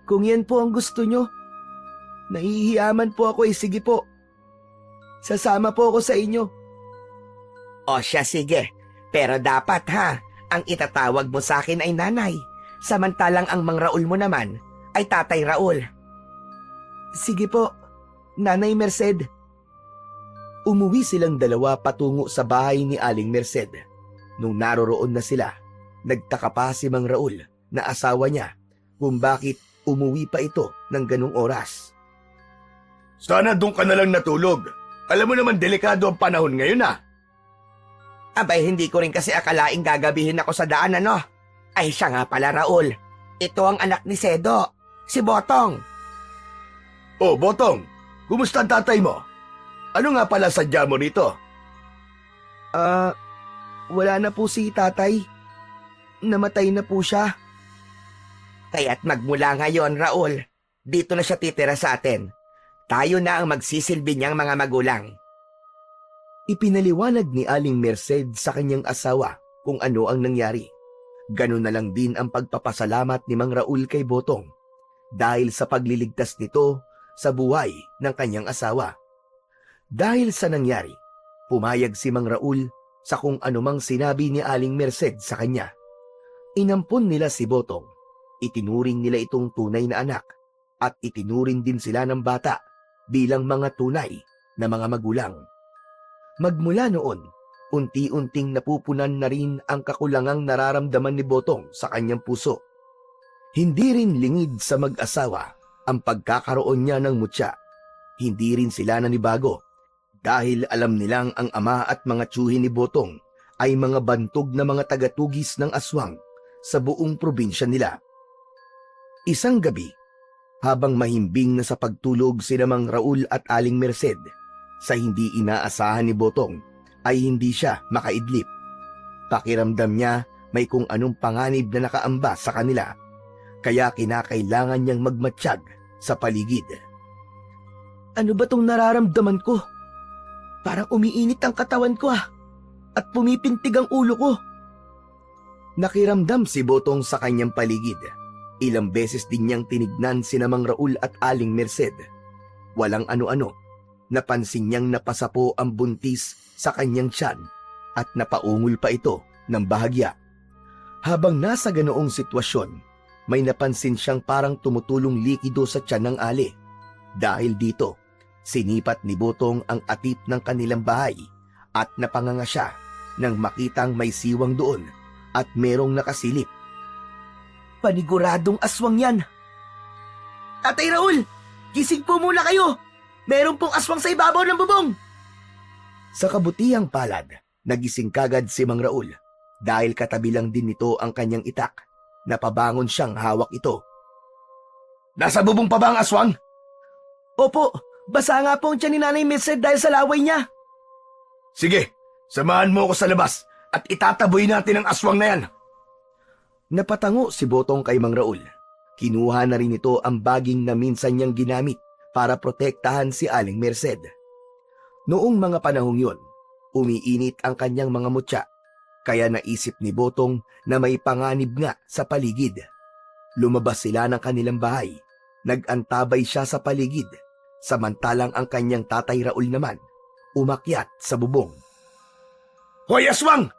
Kung yan po ang gusto nyo, nahihiyaman po ako sige po. Sasama po ako sa inyo. O siya sige, pero dapat ang itatawag mo sa akin ay nanay, samantalang ang Mang Raul mo naman ay Tatay Raul. Sige po, Nanay Merced. Umuwi silang dalawa patungo sa bahay ni Aling Merced. Nung naroroon na sila, nagtaka pa si Mang Raul na asawa niya kung bakit umuwi pa ito ng ganung oras. Sana doon ka na lang natulog. Alam mo naman delikado ang panahon ngayon Abay, hindi ko rin kasi akalaing gagabihin ako sa daan Ay siya nga pala Raul. Ito ang anak ni Sedo, si Botong. Oh, Botong, kumusta ang tatay mo? Ano nga pala sadya mo rito? Wala na po si tatay. Namatay na po siya. Kaya't magmula ngayon, Raul, dito na siya titira sa atin. Tayo na ang magsisilbi niyang mga magulang. Ipinaliwanag ni Aling Merced sa kanyang asawa kung ano ang nangyari. Ganun na lang din ang pagpapasalamat ni Mang Raul kay Botong dahil sa pagliligtas nito sa buhay ng kanyang asawa. Dahil sa nangyari, pumayag si Mang Raul sa kung anumang sinabi ni Aling Merced sa kanya. Inampon nila si Botong, itinuring nila itong tunay na anak at itinuring din sila ng bata bilang mga tunay na mga magulang. Magmula noon, unti-unting napupunan na rin ang kakulangang nararamdaman ni Botong sa kanyang puso. Hindi rin lingid sa mag-asawa ang pagkakaroon niya ng mutya. Hindi rin sila nanibago dahil alam nilang ang ama at mga tiyuhin ni Botong ay mga bantog na mga tagatugis ng aswang sa buong probinsya nila. Isang gabi, habang mahimbing na sa pagtulog sina Mang Raul at Aling Merced, sa hindi inaasahan ni Botong ay hindi siya makaidlip. Pakiramdam niya may kung anong panganib na nakaamba sa kanila, kaya kinakailangan niyang magmatsyag sa paligid. Ano ba tong nararamdaman ko? Parang umiinit ang katawan ko at pumipintig ang ulo ko. Nakiramdam si Botong sa kanyang paligid. Ilang beses din niyang tinignan sina Mang Raul at Aling Merced. Walang ano-ano. Napansin niyang napasapo ang buntis sa kanyang tiyan at napaungol pa ito ng bahagya. Habang nasa ganoong sitwasyon, may napansin siyang parang tumutulong likido sa tiyan ng ali. Dahil dito, sinipat ni Botong ang atip ng kanilang bahay at napanganga siya nang makitang may siwang doon at merong nakasilip. Paniguradong aswang yan. Tatay Raul, gising po muna kayo. Meron pong aswang sa ibabaw ng bubong. Sa kabutihang palad, nagising kagad si Mang Raul dahil katabi lang din nito ang kanyang itak. Napabangon siyang hawak ito. Nasa bubong pa ba ang aswang? Opo, basa nga po ang tiyan ni Nanay Merced dahil sa laway niya. Sige, samahan mo ako sa labas at itataboy natin ang aswang na yan. Napatango si Botong kay Mang Raul. Kinuha na rin ito ang baging na minsan niyang ginamit para protektahan si Aling Merced. Noong mga panahong yun, umiinit ang kanyang mga mutya, kaya naisip ni Botong na may panganib nga sa paligid. Lumabas sila ng kanilang bahay. Nag-antabay siya sa paligid, samantalang ang kanyang tatay Raul naman umakyat sa bubong. Hoy aswang!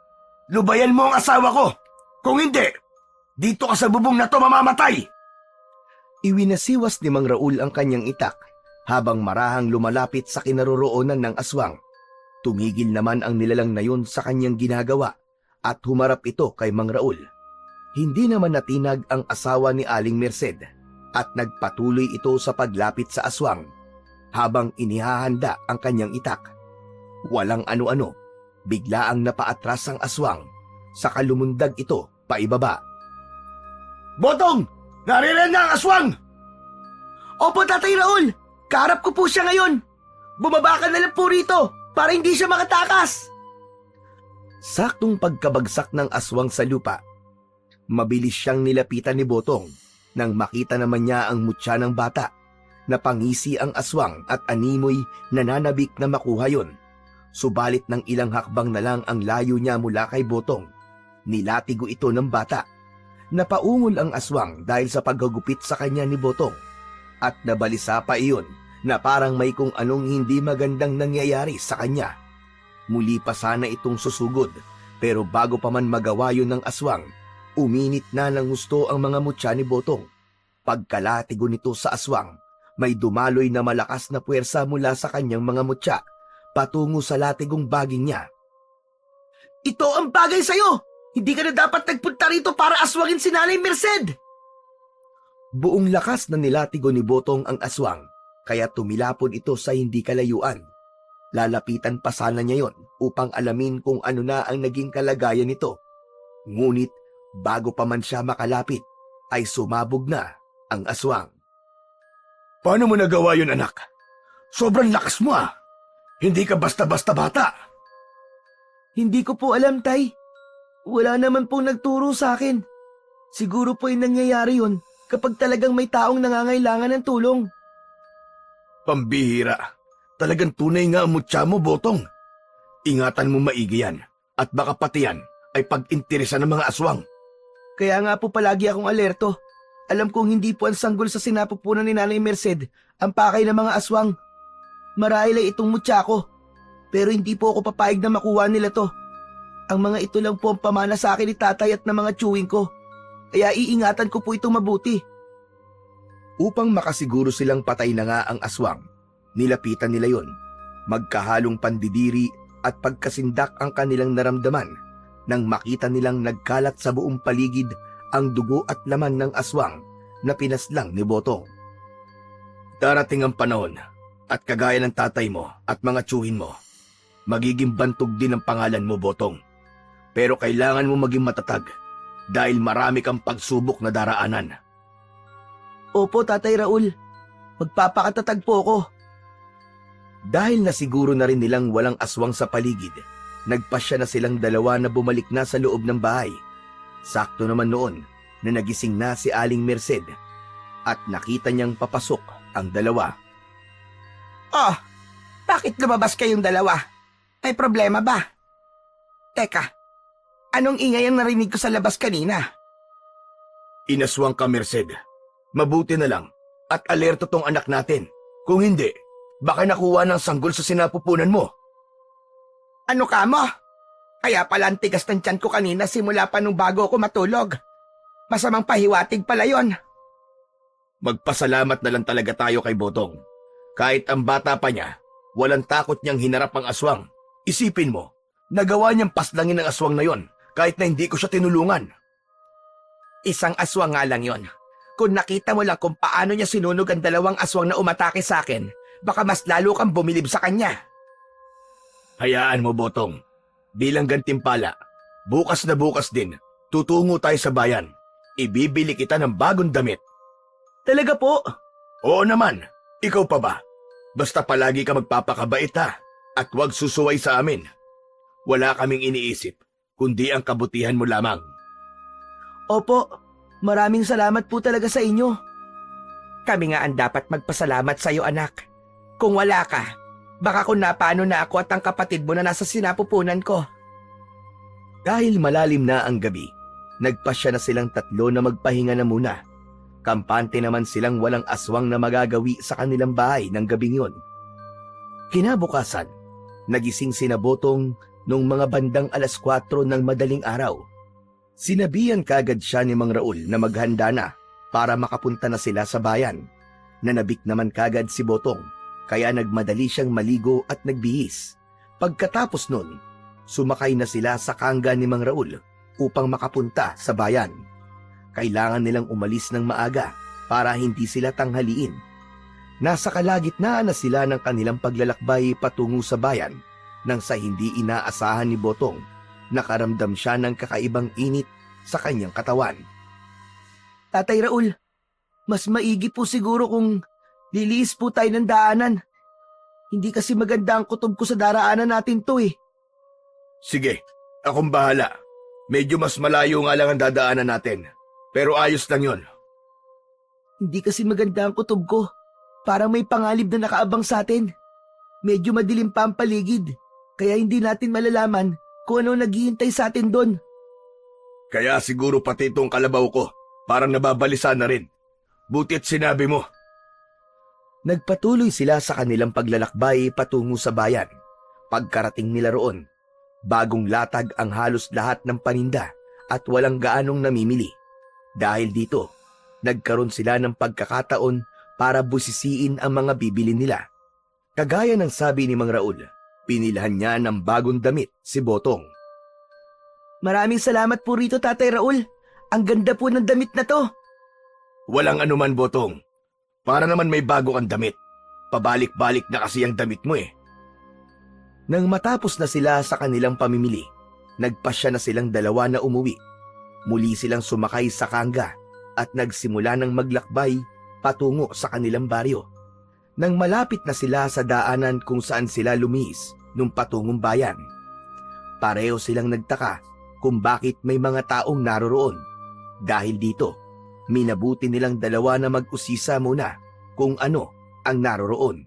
Lubayan mo ang asawa ko! Kung hindi, dito ka sa bubong na to mamamatay! Iwinasiwas ni Mang Raul ang kanyang itak habang marahang lumalapit sa kinaroroonan ng aswang. Tumigil naman ang nilalang na yun sa kanyang ginagawa at humarap ito kay Mang Raul. Hindi naman natinag ang asawa ni Aling Merced at nagpatuloy ito sa paglapit sa aswang habang inihahanda ang kanyang itak. Walang ano-ano, bigla ang napaatras ang aswang, saka lumundag ito paibaba. Botong! Naririyan na ang aswang! Opo, Tatay Raul, kaharap ko po siya ngayon. Bumaba ka na lang po rito para hindi siya makatakas. Saktong pagkabagsak ng aswang sa lupa, mabilis siyang nilapitan ni Botong nang makita naman niya ang mutya ng bata. Napangisi ang aswang at animoy nananabik na makuha yon. Subalit ng ilang hakbang na lang ang layo niya mula kay Botong, nilatigo ito ng bata. Napaungol ang aswang dahil sa paghagupit sa kanya ni Botong at nabalisa pa iyon na parang may kung anong hindi magandang nangyayari sa kanya. Muli pa sana itong susugod pero bago pa man magawa yun ng aswang, uminit na ng gusto ang mga mutya ni Botong. Pagkalatigo nito sa aswang, may dumaloy na malakas na puwersa mula sa kanyang mga mutya patungo sa latigong baging niya. Ito ang bagay sa'yo! Hindi ka na dapat nagpunta rito para aswangin si Nanay Merced! Buong lakas na nilatigo ni Botong ang aswang, kaya tumilapon ito sa hindi kalayuan. Lalapitan pa sana niya yon upang alamin kung ano na ang naging kalagayan nito. Ngunit bago pa man siya makalapit, ay sumabog na ang aswang. Paano mo nagawa yun, anak? Sobrang lakas mo ah. Hindi ka basta-basta bata. Hindi ko po alam, Tay. Wala naman pong nagturo sa akin. Siguro po yung nangyayari yun kapag talagang may taong nangangailangan ng tulong. Pambihira. Talagang tunay nga ang mutya mo, Botong. Ingatan mo maigi yan. At baka pati yan ay pag-interesan ng mga aswang. Kaya nga po palagi akong alerto. Alam kong hindi po ang sanggol sa sinapupunan ni Nanay Merced ang pakay ng mga aswang. Marahil ay itong mutya ko. Pero hindi po ako papayag na makuha nila to. Ang mga ito lang po ang pamana sa akin ni tatay at ng mga chewing ko. Kaya iingatan ko po ito mabuti. Upang makasiguro silang patay na nga ang aswang, nilapitan nila yon. Magkahalong pandidiri at pagkasindak ang kanilang naramdaman nang makita nilang nagkalat sa buong paligid ang dugo at laman ng aswang na pinaslang ni Botong. Darating ang panahon at kagaya ng tatay mo at mga tsuhin mo, magiging bantog din ang pangalan mo, Botong. Pero kailangan mo maging matatag dahil marami kang pagsubok na daraanan. Opo, Tatay Raul. Magpapakatatag po ako. Dahil nasiguro na rin nilang walang aswang sa paligid, nagpasya na silang dalawa na bumalik na sa loob ng bahay. Sakto naman noon na nagising na si Aling Merced at nakita niyang papasok ang dalawa. Oh, bakit lumabas kayong dalawa? May problema ba? Teka, anong ingay ang narinig ko sa labas kanina? Inaswang ka, Merced. Mabuti na lang at alerto tong anak natin. Kung hindi, baka nakuha ng sanggol sa sinapupunan mo. Ano ka mo? Kaya pala ang tigas ng tiyan ko kanina simula pa nung bago ako matulog. Masamang pahiwatig pala yon. Magpasalamat na lang talaga tayo kay Botong. Kahit ang bata pa niya, walang takot niyang hinarap ang aswang. Isipin mo, nagawa niyang paslangin ang aswang na yon kahit na hindi ko siya tinulungan. Isang aswang nga lang yon. Kung nakita mo lang kung paano niya sinunog ang dalawang aswang na umatake sa akin, baka mas lalo kang bumilib sa kanya. Hayaan mo, Botong. Bilang gantimpala, bukas na bukas din, tutungo tayo sa bayan. Ibibili kita ng bagong damit. Talaga po? Oo naman, ikaw pa ba? Basta palagi ka magpapakabait ha, at huwag susuway sa amin. Wala kaming iniisip, kundi ang kabutihan mo lamang. Opo, maraming salamat po talaga sa inyo. Kami nga ang dapat magpasalamat sa iyo, anak. Kung wala ka, baka kung napaano na ako at ang kapatid mo na nasa sinapupunan ko. Dahil malalim na ang gabi, nagpasya na silang tatlo na magpahinga na muna. Kampante naman silang walang aswang na magagawi sa kanilang bahay ng gabing yon. Kinabukasan, nagising sina Botong nung mga bandang 4:00 ng madaling araw. Sinabihan kagad siya ni Mang Raul na maghanda na para makapunta na sila sa bayan. Nanabik naman kagad si Botong, kaya nagmadali siyang maligo at nagbihis. Pagkatapos nun, sumakay na sila sa kangga ni Mang Raul upang makapunta sa bayan. Kailangan nilang umalis ng maaga para hindi sila tanghaliin. Nasa kalagitnaan na sila ng kanilang paglalakbay patungo sa bayan nang sa hindi inaasahan ni Botong, nakaramdam siya ng kakaibang init sa kanyang katawan. Tatay Raul, mas maigi po siguro kung liliis po tayo ng daanan. Hindi kasi maganda ang kutob ko sa daraanan natin to eh. Sige, akong bahala. Medyo mas malayo nga lang ang dadaanan natin. Pero ayos lang yon. Hindi kasi maganda ang kutob ko. Parang may pangalib na nakaabang sa atin. Medyo madilim pa ang paligid. Kaya hindi natin malalaman kung ano naghihintay sa atin doon. Kaya siguro pati itong kalabaw ko, parang nababalisa na rin. Buti't sinabi mo. Nagpatuloy sila sa kanilang paglalakbay patungo sa bayan. Pagkarating nila roon, bagong latag ang halos lahat ng paninda at walang gaanong namimili. Dahil dito, nagkaroon sila ng pagkakataon para busisiin ang mga bibili nila. Kagaya ng sabi ni Mang Raul, pinilhan niya ng bagong damit si Botong. Maraming salamat po rito, Tatay Raul. Ang ganda po ng damit na to. Walang anuman, Botong. Para naman may bago kang damit. Pabalik-balik na kasi ang damit mo eh. Nang matapos na sila sa kanilang pamimili, nagpasya na silang dalawa na umuwi. Muli silang sumakay sa kangga at nagsimula ng maglakbay patungo sa kanilang baryo. Nang malapit na sila sa daanan kung saan sila lumihis nung patungong bayan, pareho silang nagtaka kung bakit may mga taong naroroon. Dahil dito, minabuti nilang dalawa na mag-usisa muna kung ano ang naroroon.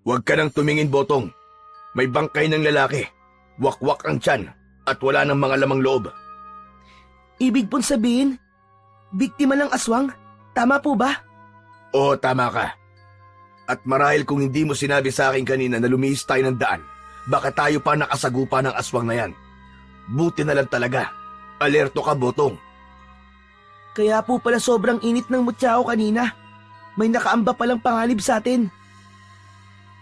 Huwag ka nang tumingin, Botong. May bangkay ng lalaki. Wakwak ang tiyan at wala ng mga lamang loob. Ibig pong sabihin, biktima ng aswang? Tama po ba? Oo, tama ka. At marahil kung hindi mo sinabi sa akin kanina na lumihis tayo ng daan, baka tayo pa nakasagupa ng aswang na yan. Buti na lang talaga. Alerto ka, Botong. Kaya po pala sobrang init ng mutya ko kanina. May nakaamba palang pangalib sa atin.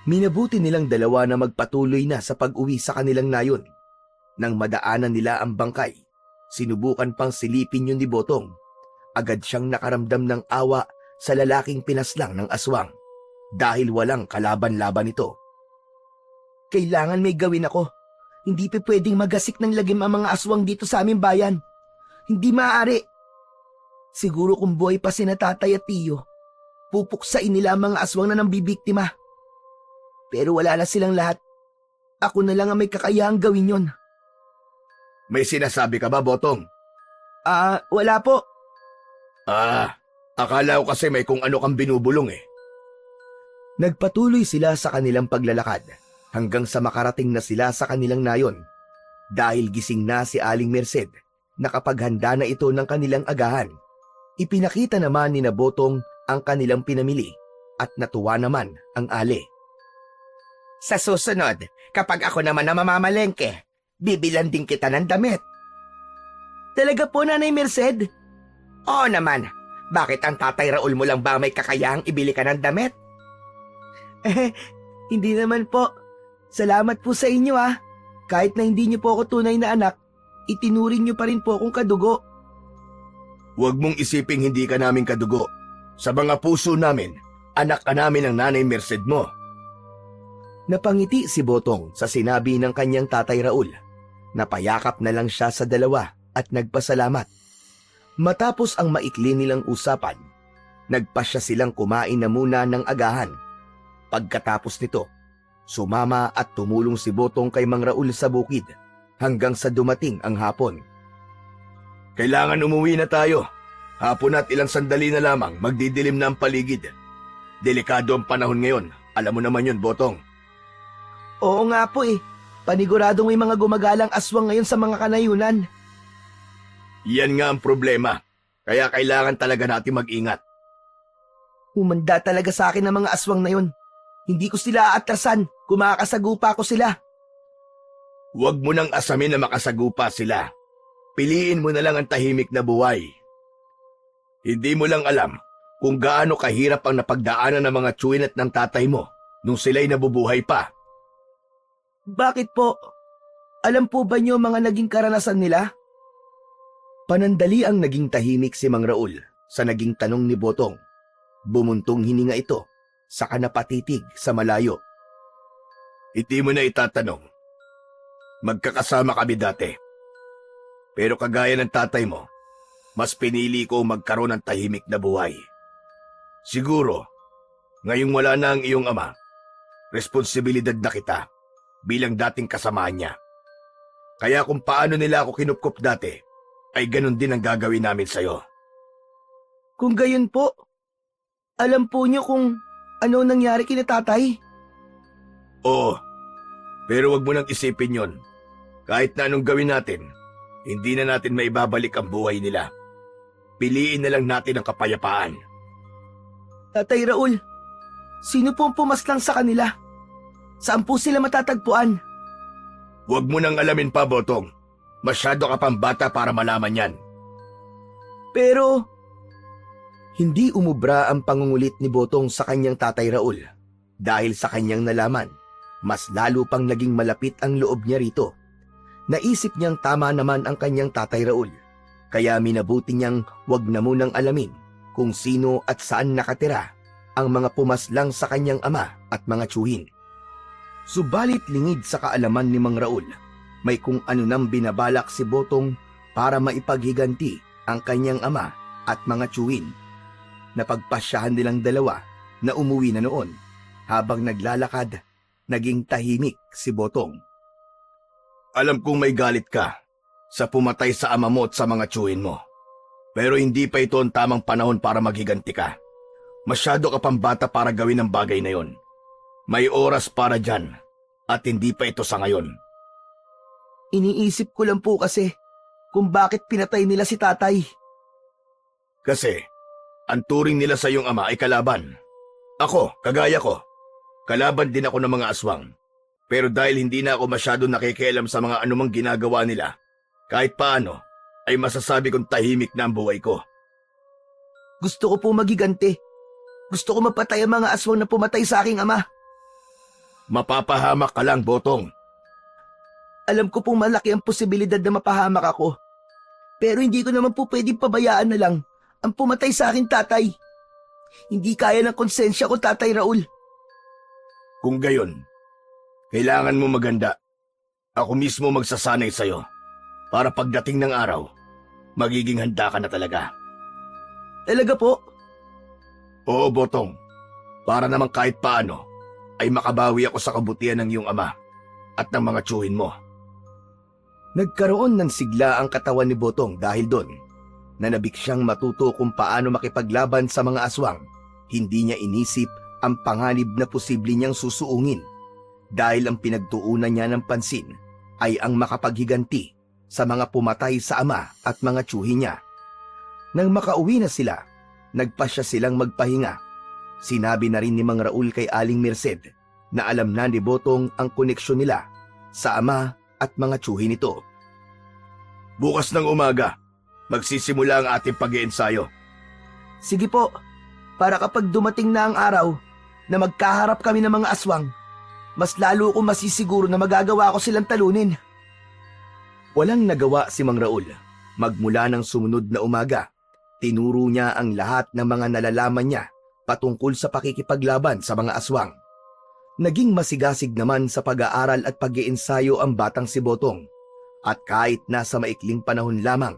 Minabuti nilang dalawa na magpatuloy na sa pag-uwi sa kanilang nayon. Nang madaanan nila ang bangkay, sinubukan pang silipin yun ni Botong. Agad siyang nakaramdam ng awa sa lalaking pinaslang ng aswang dahil walang kalaban-laban ito. Kailangan may gawin ako. Hindi pa pwedeng magasik ng lagim ang mga aswang dito sa aming bayan. Hindi maaari. Siguro kung buhay pa sina tatay at tiyo, pupuksain nila ang mga aswang na nambibiktima. Pero wala na silang lahat. Ako na lang ang may kakayahang gawin yon. May sinasabi ka ba, Botong? Wala po. Akala ko kasi may kung ano kang binubulong eh. Nagpatuloy sila sa kanilang paglalakad hanggang sa makarating na sila sa kanilang nayon. Dahil gising na si Aling Merced, nakapaghanda na ito ng kanilang agahan. Ipinakita naman ni na Botong ang kanilang pinamili at natuwa naman ang ale. Sa susunod, kapag ako naman na mamamalengke, bibilan din kita ng damit. Talaga po, Nanay Merced? Oo naman, bakit ang tatay Raul mo lang ba may kakayahang ibili ka ng damit? Hindi naman po. Salamat po sa inyo Kahit na hindi niyo po ako tunay na anak, itinuring niyo pa rin po akong kadugo. Huwag mong isiping hindi ka namin kadugo. Sa mga puso namin, anak ka namin ng Nanay Merced mo. Napangiti si Botong sa sinabi ng kanyang tatay Raul. Napayakap na lang siya sa dalawa at nagpasalamat. Matapos ang maikli nilang usapan, nagpasya silang kumain na muna ng agahan. Pagkatapos nito, sumama at tumulong si Botong kay Mang Raul sa bukid hanggang sa dumating ang hapon. Kailangan umuwi na tayo. Hapon at ilang sandali na lamang magdidilim na ang paligid. Delikado ang panahon ngayon. Alam mo naman yun, Botong. Oo nga po Paniguradong may mga gumagalang aswang ngayon sa mga kanayunan. Yan nga ang problema. Kaya kailangan talaga natin mag-ingat. Humanda talaga sa akin ang mga aswang na yun. Hindi ko sila aatrasan kung makakasagupa ko sila. Huwag mo nang asamin na makasagupa sila. Piliin mo na lang ang tahimik na buhay. Hindi mo lang alam kung gaano kahirap ang napagdaanan ng mga tsuin at ng tatay mo nung sila'y nabubuhay pa. Bakit po? Alam po ba niyo mga naging karanasan nila? Panandali ang naging tahimik si Mang Raul sa naging tanong ni Botong. Bumuntong hininga ito, saka napatitig sa malayo. Hindi mo na itatanong. Magkakasama kami dati. Pero kagaya ng tatay mo, mas pinili ko magkaroon ng tahimik na buhay. Siguro, ngayong wala na ang iyong ama, responsibilidad na kita bilang dating kasamaan niya. Kaya kung paano nila ako kinupkop dati, ay ganun din ang gagawin namin sa'yo. Kung gayon po, alam po niyo kung ano nangyari kina tatay? Oo, pero wag mo nang isipin yon. Kahit na anong gawin natin, hindi na natin maibabalik ang buhay nila. Piliin na lang natin ang kapayapaan. Tatay Raul, sino po ang pumaslang sa kanila? Saan po sila matatagpuan? Huwag mo nang alamin pa, Botong. Masyado ka pang bata para malaman yan. Pero, hindi umubra ang pangungulit ni Botong sa kanyang tatay Raul. Dahil sa kanyang nalaman, mas lalo pang naging malapit ang loob niya rito. Naisip niyang tama naman ang kanyang tatay Raul. Kaya minabuti niyang wag na munang alamin kung sino at saan nakatira ang mga pumaslang sa kanyang ama at mga tsuhin. Subalit lingid sa kaalaman ni Mang Raul, may kung ano nang binabalak si Botong para maipaghiganti ang kanyang ama at mga tsuhin. Napagpasyahan nilang dalawa na umuwi na noon. Habang naglalakad, naging tahimik si Botong. Alam kong may galit ka sa pumatay sa ama mo at sa mga tsuhin mo. Pero hindi pa ito ang tamang panahon para maghiganti ka. Masyado ka pang bata para gawin ang bagay na yon. May oras para dyan at hindi pa ito sa ngayon. Iniisip ko lang po kasi kung bakit pinatay nila si tatay. Kasi ang turing nila sa iyong ama ay kalaban. Ako, kagaya ko, kalaban din ako ng mga aswang. Pero dahil hindi na ako masyado nakikialam sa mga anumang ginagawa nila, kahit paano ay masasabi kong tahimik na ang buhay ko. Gusto ko po magiganti. Gusto ko mapatay ang mga aswang na pumatay sa aking ama. Mapapahamak ka lang, Botong. Alam ko pong malaki ang posibilidad na mapahamak ako. Pero hindi ko naman po pwedeng pabayaan na lang ang pumatay sa aking tatay. Hindi kaya ng konsensya ko, Tatay Raul. Kung gayon, kailangan mo maganda. Ako mismo magsasanay sa'yo para pagdating ng araw, magiging handa ka na talaga. Talaga po? Oo, Botong. Para naman kahit paano, ay makabawi ako sa kabutihan ng iyong ama at ng mga tsuhin mo. Nagkaroon ng sigla ang katawan ni Botong dahil doon. Nanabik siyang matuto kung paano makipaglaban sa mga aswang. Hindi niya inisip ang panganib na posible niyang susuungin dahil ang pinagtuunan niya ng pansin ay ang makapaghiganti sa mga pumatay sa ama at mga tsuhin niya. Nang makauwi na sila, nagpasya silang magpahinga. Sinabi na rin ni Mang Raul kay Aling Merced na alam na ni Botong ang koneksyon nila sa ama at mga tsuhin nito. Bukas ng umaga, magsisimula ang ating pag-iensayo. Sige po, para kapag dumating na ang araw na magkaharap kami ng mga aswang, mas lalo kong masisiguro na magagawa ko silang talunin. Walang nagawa si Mang Raul. Magmula ng sumunod na umaga, tinuro niya ang lahat ng mga nalalaman niya patungkol sa pakikipaglaban sa mga aswang. Naging masigasig naman sa pag-aaral at pag-iensayo ang batang si Botong. At kahit nasa maikling panahon lamang,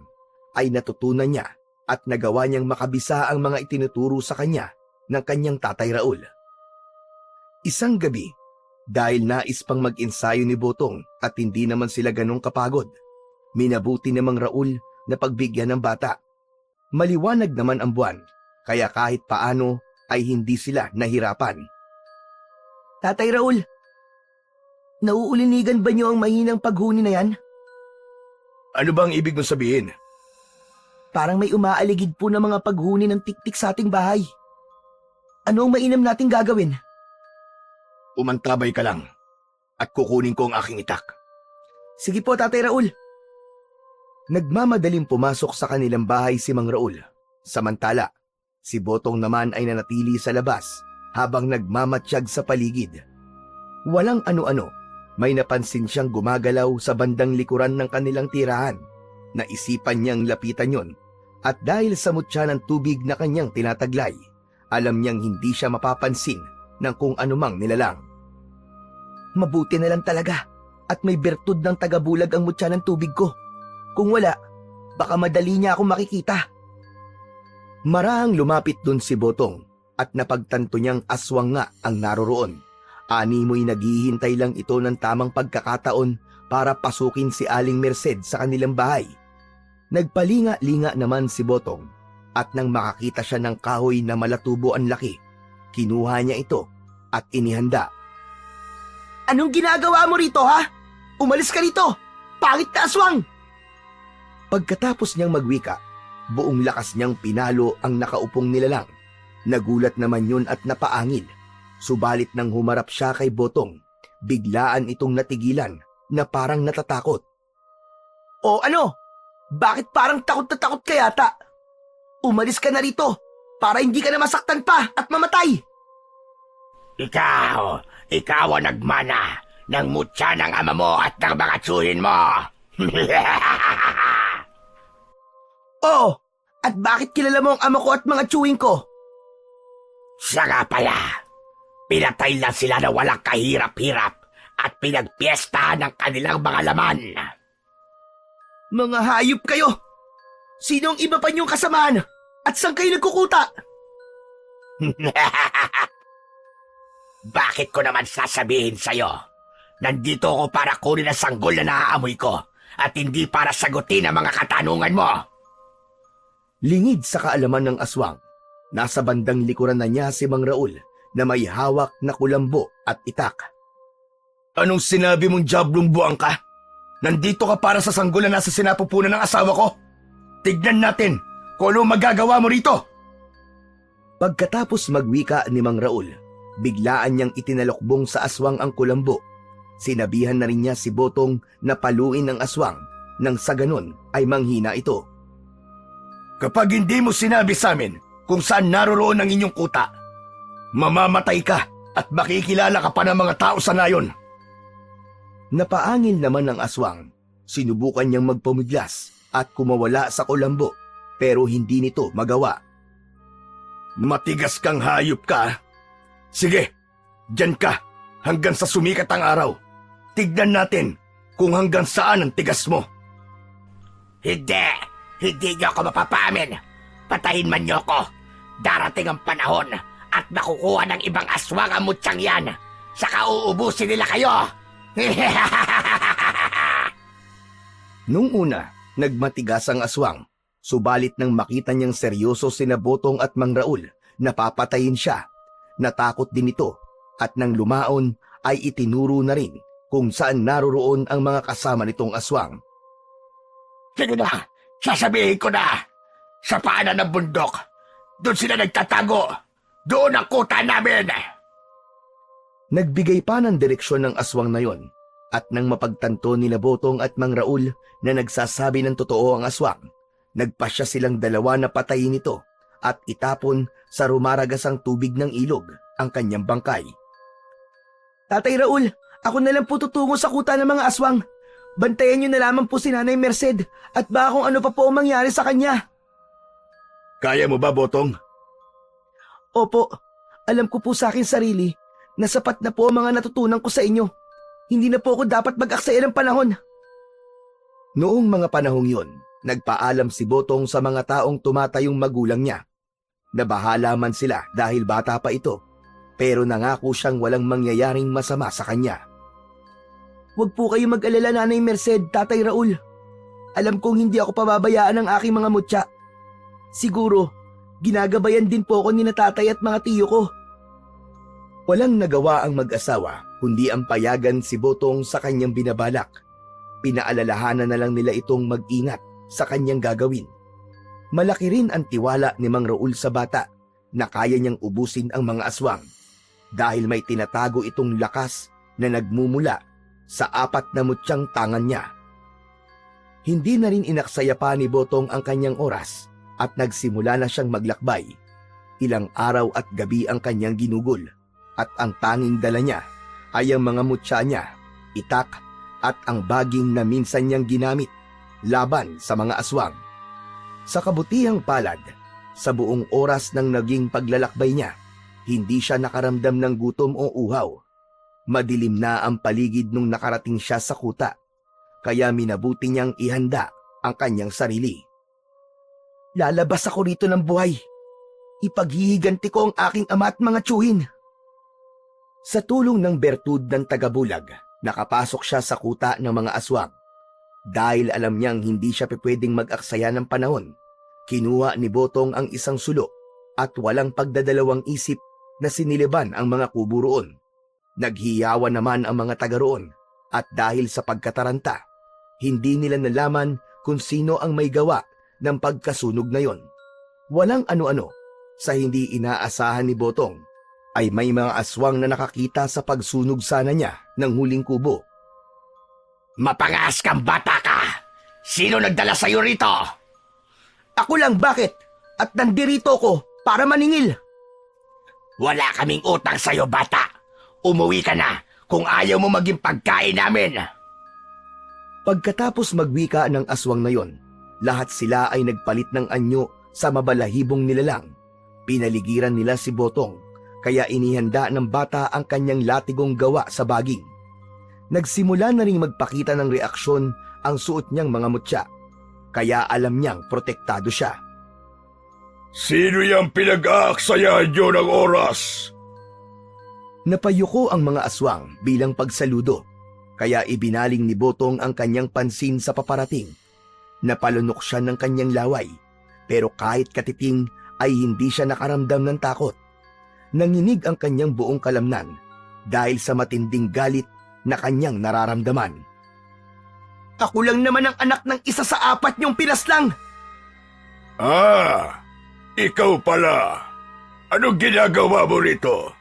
ay natutunan niya at nagawa niyang makabisa ang mga itinuturo sa kanya ng kanyang Tatay Raul. Isang gabi, dahil nais pang mag-ensayo ni Botong at hindi naman sila ganong kapagod, minabuti ni Mang Raul na pagbigyan ng bata. Maliwanag naman ang buwan, kaya kahit paano ay hindi sila nahirapan. Tatay Raul, nauulinigan ba niyo ang mahinang paghuni na yan? Ano bang ibig mong sabihin? Parang may umaaligid po ng mga paghuni ng tiktik sa ating bahay. Ano ang mainam nating gagawin? Umantabay ka lang at kukunin ko ang aking itak. Sige po, Tatay Raul. Nagmamadaling pumasok sa kanilang bahay si Mang Raul. Samantala, si Botong naman ay nanatili sa labas habang nagmamatsyag sa paligid. Walang ano-ano, may napansin siyang gumagalaw sa bandang likuran ng kanilang tirahan. Naisipan niyang lapitan yon at dahil sa mutya ng tubig na kanyang tinataglay, alam niyang hindi siya mapapansin ng kung anumang nilalang. Mabuti na lang talaga at may bertud ng tagabulag ang mutya ng tubig ko. Kung wala, baka madali niya akong makikita. Marahang lumapit dun si Botong at napagtanto niyang aswang nga ang naroroon. Animoy naghihintay lang ito ng tamang pagkakataon para pasukin si Aling Merced sa kanilang bahay. Nagpalinga-linga naman si Botong at nang makakita siya ng kahoy na malatubo ang laki, kinuha niya ito at inihanda. Anong ginagawa mo rito, ha? Umalis ka rito! Pangit na aswang! Pagkatapos niyang magwika, buong lakas niyang pinalo ang nakaupong nilalang. Nagulat naman yun at napaangil. Subalit nang humarap siya kay Botong, biglaan itong natigilan na parang natatakot. O ano? Bakit parang takot na takot ka yata? Umalis ka na rito para hindi ka na masaktan pa at mamatay. Ikaw ang nagmana ng mutya ng ama mo at ng mga tsuhin mo. Oo, at bakit kilala mo ang ama ko at mga tsuhin ko? Siya nga pala, pinatay lang sila na walang kahirap-hirap at pinagpiestahan ng kanilang mga laman. Mga hayop kayo! Sinong iba pa niyong kasamahan? At saan kayo nagkukuta? Bakit ko naman sasabihin sa'yo? Nandito ako para kunin ang sanggol na naaamoy ko at hindi para sagutin ang mga katanungan mo. Lingid sa kaalaman ng aswang, nasa bandang likuran na niya si Mang Raul na may hawak na kulambo at itak. Anong sinabi mong diablong buwang ka? Nandito ka para sa sanggol na nasa sinapupunan ng asawa ko? Tignan natin kung ano magagawa mo rito. Pagkatapos magwika ni Mang Raul, biglaan niyang itinalokbong sa aswang ang kulambo. Sinabihan na rin niya si Botong na paluin ang aswang nang sa ganon ay manghina ito. Kapag hindi mo sinabi sa amin kung saan naroroon ang inyong kuta, mamamatay ka at makikilala ka pa ng mga tao sa nayon. Napaangil naman ng aswang. Sinubukan niyang magpumiglas at kumawala sa kulambo pero hindi nito magawa. Matigas kang hayop ka. Sige, dyan ka hanggang sa sumikat ang araw. Tignan natin kung hanggang saan ang tigas mo. Hindi niyo ako mapapamin. Patayin man niyo ako. Darating ang panahon at makukuha ng ibang aswang ang mutyang yan. Saka uubusin nila kayo. Nung una, nagmatigas ang aswang. Subalit nang makita niyang seryoso sina Botong at Mang Raul, napapatayin siya. Natakot din ito at nang lumaon ay itinuro na rin kung saan naroroon ang mga kasama nitong aswang. Sige na, sasabihin ko na. Sa paanan ng bundok, doon sila nagtatago. Doon ang kuta namin. Nagbigay pa ng direksyon ng aswang na yon at nang mapagtanto nila Botong at Mang Raul na nagsasabi ng totoo ang aswang, nagpasya silang dalawa na patayin ito at itapon sa rumaragasang tubig ng ilog ang kanyang bangkay. Tatay Raul, ako na lang po tutungo sa kuta ng mga aswang. Bantayan niyo na lamang po si Nanay Merced at baka kung ano pa po ang mangyari sa kanya. Kaya mo ba, Botong? Opo, alam ko po sa akin sarili na sapat na po ang mga natutunan ko sa inyo. Hindi na po ako dapat mag-aksaya ng panahon. Noong mga panahong yon, nagpaalam si Botong sa mga taong tumatayong magulang niya. Nabahala man sila dahil bata pa ito, pero nangako siyang walang mangyayaring masama sa kanya. Huwag po kayo mag-alala, Nanay Merced, Tatay Raul. Alam kong hindi ako pababayaan ng aking mga mutya. Siguro, ginagabayan din po ako ni na tatay at mga tiyo ko. Walang nagawa ang mag-asawa kundi ang payagan si Botong sa kanyang binabalak. Pinaalalahanan na lang nila itong mag-ingat sa kanyang gagawin. Malaki rin ang tiwala ni Mang Raul sa bata na kaya niyang ubusin ang mga aswang dahil may tinatago itong lakas na nagmumula sa 4 na mutyang tangan niya. Hindi na rin inaksaya pa ni Botong ang kanyang oras at nagsimula na siyang maglakbay. Ilang araw at gabi ang kanyang ginugol at ang tanging dala niya ay ang mga mutya niya, itak at ang baging na minsan niyang ginamit laban sa mga aswang. Sa kabutihang palad, sa buong oras ng naging paglalakbay niya, hindi siya nakaramdam ng gutom o uhaw. Madilim na ang paligid nung nakarating siya sa kuta, kaya minabuti niyang ihanda ang kanyang sarili. Lalabas ako rito ng buhay. Ipaghihiganti ko ang aking ama at mga tiyuhin. Sa tulong ng bertud ng tagabulag, nakapasok siya sa kuta ng mga aswang. Dahil alam niyang hindi siya pwedeng mag-aksaya ng panahon, kinuha ni Botong ang isang sulo at walang pagdadalawang isip na siniliban ang mga kubo roon. Naghiyawan naman ang mga taga roon at dahil sa pagkataranta, hindi nila nalaman kung sino ang may gawa ng pagkasunog na yon. Walang ano-ano, sa hindi inaasahan ni Botong, ay may mga aswang na nakakita sa pagsunog sana niya ng huling kubo. Mapangas kang bata ka! Sino nagdala sa'yo rito? Ako lang, bakit? At nandirito ko para maningil. Wala kaming utang sa'yo, bata. Umuwi ka na kung ayaw mo maging pagkain namin. Pagkatapos magwika ng aswang na yon, lahat sila ay nagpalit ng anyo sa mabalahibong nilalang. Pinaligiran nila si Botong, kaya inihanda ng bata ang kanyang latigong gawa sa baging. Nagsimula na ring magpakita ng reaksyon ang suot niyang mga mutya, kaya alam niyang protektado siya. Sino yung pinag-aaksayahan nyo ng oras? Napayuko ang mga aswang bilang pagsaludo, kaya ibinaling ni Botong ang kanyang pansin sa paparating. Napalunok siya ng kanyang laway, pero kahit katiting ay hindi siya nakaramdam ng takot. Nanginig ang kanyang buong kalamnan dahil sa matinding galit na kanyang nararamdaman. Ako lang naman ang anak ng isa sa 4 niyong pinaslang. Ah, ikaw pala. Anong ginagawa mo rito?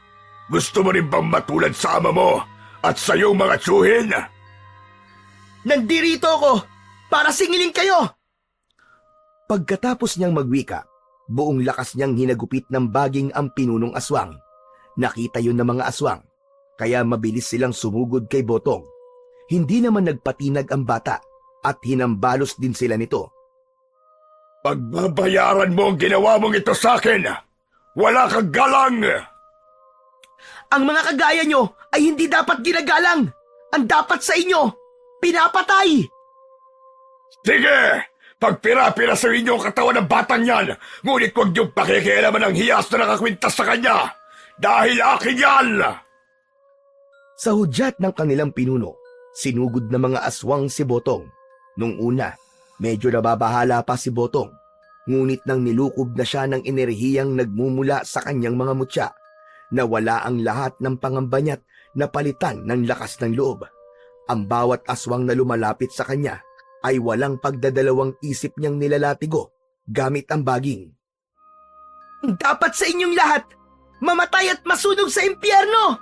Gusto mo rin bang matulad sa ama mo at sa iyong mga tsuhin? Nandirito ako para singilin kayo. Pagkatapos niyang magwika, buong lakas niyang hinagupit ng baging ang pinunong aswang. Nakita yun ng mga aswang, kaya mabilis silang sumugod kay Botong. Hindi naman nagpatinag ang bata at hinambalos din sila nito. Pagbabayaran mo ang ginawa mong ito sa akin! Wala kang galang! Ang mga kagaya nyo ay hindi dapat ginagalang. Ang dapat sa inyo, pinapatay. Sige! Pagpira-pira sa inyong katawan ng batang yan, ngunit huwag niyong pakikialaman ang hiyas na nakakwintas sa kanya! Dahil akin yan! Sa hudyat ng kanilang pinuno, sinugod ng mga aswang si Botong. Nung una, medyo nababahala pa si Botong, ngunit nang nilukob na siya ng enerhiyang nagmumula sa kanyang mga mutya, nawala ang lahat ng pangamba niya't napalitan ng lakas ng loob. Ang bawat aswang na lumalapit sa kanya ay walang pagdadalawang isip niyang nilalatigo gamit ang baging. Dapat sa inyong lahat, mamatay at masunog sa impyerno!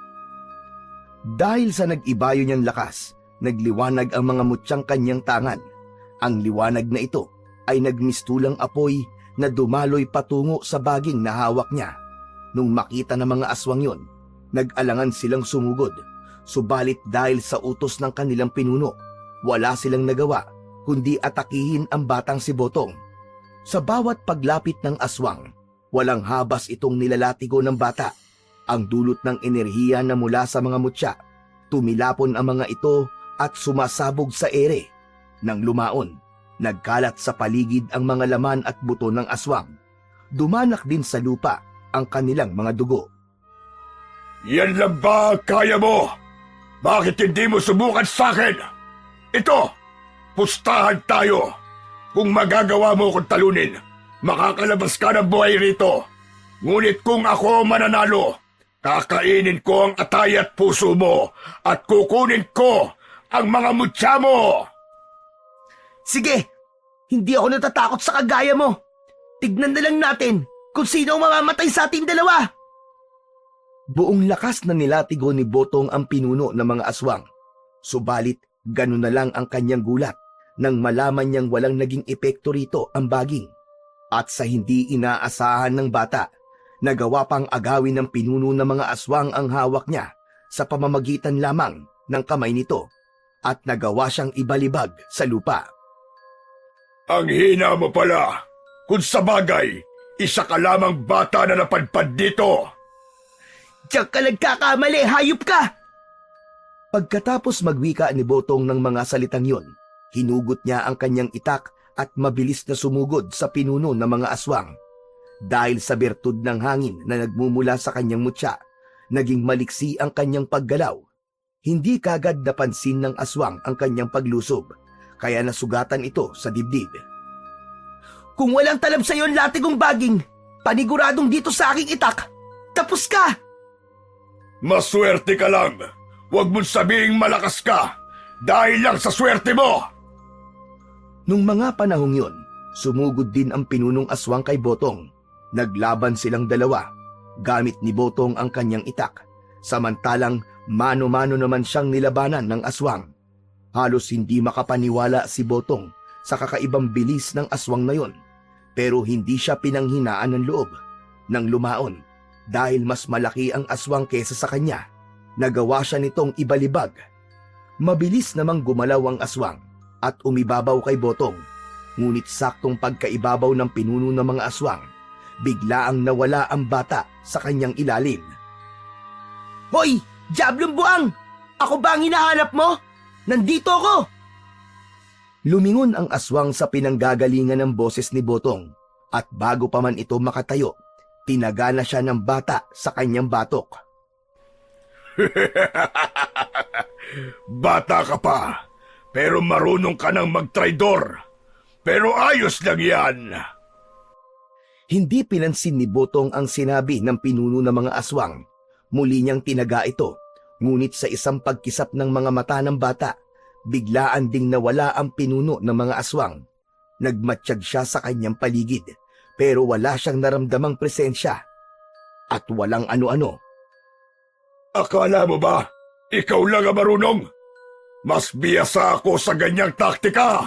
Dahil sa nag-ibayo niyang lakas, nagliwanag ang mga mutyang kanyang tangan. Ang liwanag na ito ay nagmistulang apoy na dumaloy patungo sa baging na hawak niya. Nung makita ng mga aswang yon, nag-alangan silang sumugod. Subalit dahil sa utos ng kanilang pinuno, wala silang nagawa kundi atakihin ang batang si Botong. Sa bawat paglapit ng aswang, walang habas itong nilalatigo ng bata. Ang dulot ng enerhiya na mula sa mga mutya, tumilapon ang mga ito at sumasabog sa ere. Nang lumaon, nagkalat sa paligid ang mga laman at buto ng aswang. Dumanak din sa lupa ang kanilang mga dugo. Yan lang ba kaya mo? Bakit hindi mo subukan sa akin? Ito, pustahan tayo. Kung magagawa mo akong talunin, makakalabas ka ng buhay rito. Ngunit kung ako mananalo, kakainin ko ang atay at puso mo at kukunin ko ang mga mutya mo. Sige, hindi ako natatakot sa kagaya mo. Tignan na lang natin kung sino ang mamamatay sa ating dalawa. Buong lakas na nilatigo ni Botong ang pinuno ng mga aswang. Subalit, ganun na lang ang kanyang gulat nang malaman niyang walang naging epekto rito ang baging. At sa hindi inaasahan ng bata, nagawa pang agawin ng pinuno ng mga aswang ang hawak niya sa pamamagitan lamang ng kamay nito at nagawa siyang ibalibag sa lupa. Ang hina mo pala. Kung sa bagay, isa ka lamang bata na napadpad dito. Diyan ka nagkakamali, hayop ka! Pagkatapos magwika ni Botong ng mga salitang yon, hinugot niya ang kanyang itak at mabilis na sumugod sa pinuno ng mga aswang. Dahil sa bertud ng hangin na nagmumula sa kanyang mutya, naging maliksi ang kanyang paggalaw. Hindi kagad napansin ng aswang ang kanyang paglusob, kaya nasugatan ito sa dibdib. Kung walang talab sa iyo ang latigong baging, paniguradong dito sa aking itak, tapos ka! Maswerte ka lang. Huwag mong sabihing malakas ka dahil lang sa swerte mo. Nung mga panahong yon, sumugod din ang pinunong aswang kay Botong. Naglaban silang dalawa. Gamit ni Botong ang kanyang itak, samantalang mano-mano naman siyang nilabanan ng aswang. Halos hindi makapaniwala si Botong sa kakaibang bilis ng aswang na yon, pero hindi siya pinanghinaan ng loob. Nang lumaon, dahil mas malaki ang aswang kesa sa kanya, nagawa siya nitong ibalibag. Mabilis namang gumalaw ang aswang at umibabaw kay Botong, ngunit saktong pagkaibabaw ng pinuno ng mga aswang, biglaang nawala ang bata sa kanyang ilalim. Hoy! Diablong buang! Ako ba ang hinahanap mo? Nandito ako! Lumingon ang aswang sa pinanggagalingan ng boses ni Botong At bago pa man ito makatayo, tinaga na siya ng bata sa kanyang batok. Bata ka pa, pero marunong ka nang magtraidor. Pero ayos lang yan. Hindi pinansin ni Botong ang sinabi ng pinuno ng mga aswang. Muli niyang tinaga ito, ngunit sa isang pagkisap ng mga mata ng bata, biglaan ding nawala ang pinuno ng mga aswang. Nagmatsyag siya sa kanyang paligid, pero wala siyang naramdamang presensya. At walang ano-ano. Akala mo ba, ikaw lang ang marunong? Mas biyasa ako sa ganyang taktika.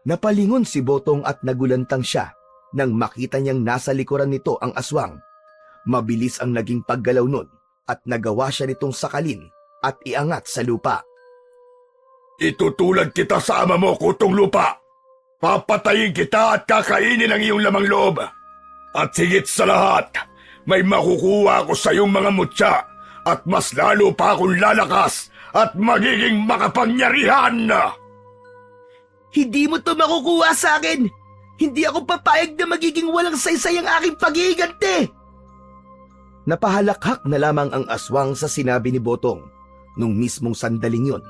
Napalingon si Botong at nagulantang siya nang makita niyang nasa likuran nito ang aswang. Mabilis ang naging paggalaw nun at nagawa siya nitong sakalin at iangat sa lupa. Itutulad kita sa ama mo, Kutong Lupa. Papatayin kita at kakainin ang iyong lamang loob. At higit sa lahat, may makukuha ako sa iyong mga mutya at mas lalo pa akong lalakas at magiging makapangyarihan. Hindi mo to makukuha sa akin! Hindi ako papayag na magiging walang saysay ang aking pag-iigante! Napahalakhak na lamang ang aswang sa sinabi ni Botong. Nung mismong sandaling yon,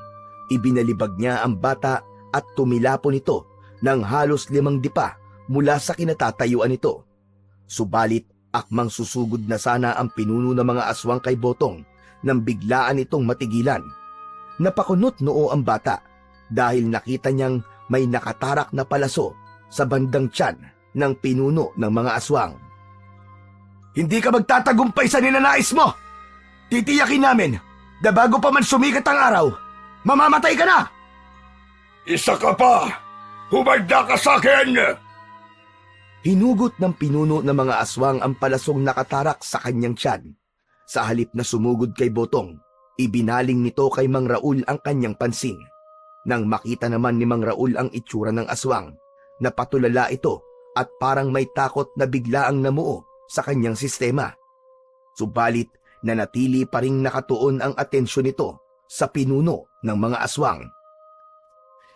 ibinalibag niya ang bata at tumilapon ito ng halos 5 dipa mula sa kinatatayuan nito. Subalit, akmang susugod na sana ang pinuno ng mga aswang kay Botong nang biglaan itong matigilan. Napakunot noo ang bata dahil nakita niyang may nakatarak na palaso sa bandang tiyan ng pinuno ng mga aswang. Hindi ka magtatagumpay sa ninanais mo! Titiyakin namin na bago pa man sumikat ang araw, mamamatay ka na! Isa ka pa! Humarda ka sa akin! Hinugot ng pinuno ng mga aswang ang palasong nakatarak sa kanyang tiyan. Sa halip na sumugod kay Botong, ibinaling nito kay Mang Raul ang kanyang pansin. Nang makita naman ni Mang Raul ang itsura ng aswang, napatulala ito at parang may takot na biglaang namuo sa kanyang sistema. Subalit, nanatili pa ring nakatuon ang atensyon nito sa pinuno ng mga aswang.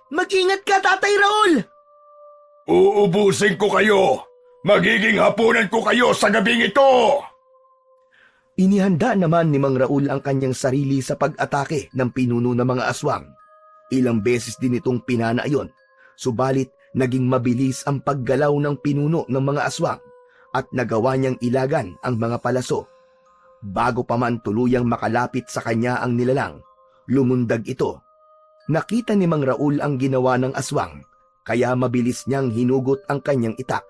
Mag-ingat ka, Tatay Raul! Uubusin ko kayo! Magiging hapunan ko kayo sa gabing ito! Inihanda naman ni Mang Raul ang kanyang sarili sa pag-atake ng pinuno ng mga aswang. Ilang beses din itong pinana iyon, subalit naging mabilis ang paggalaw ng pinuno ng mga aswang at nagawa niyang ilagan ang mga palaso. Bago pa man tuluyang makalapit sa kanya ang nilalang, lumundag ito. Nakita ni Mang Raul ang ginawa ng aswang, kaya mabilis niyang hinugot ang kanyang itak.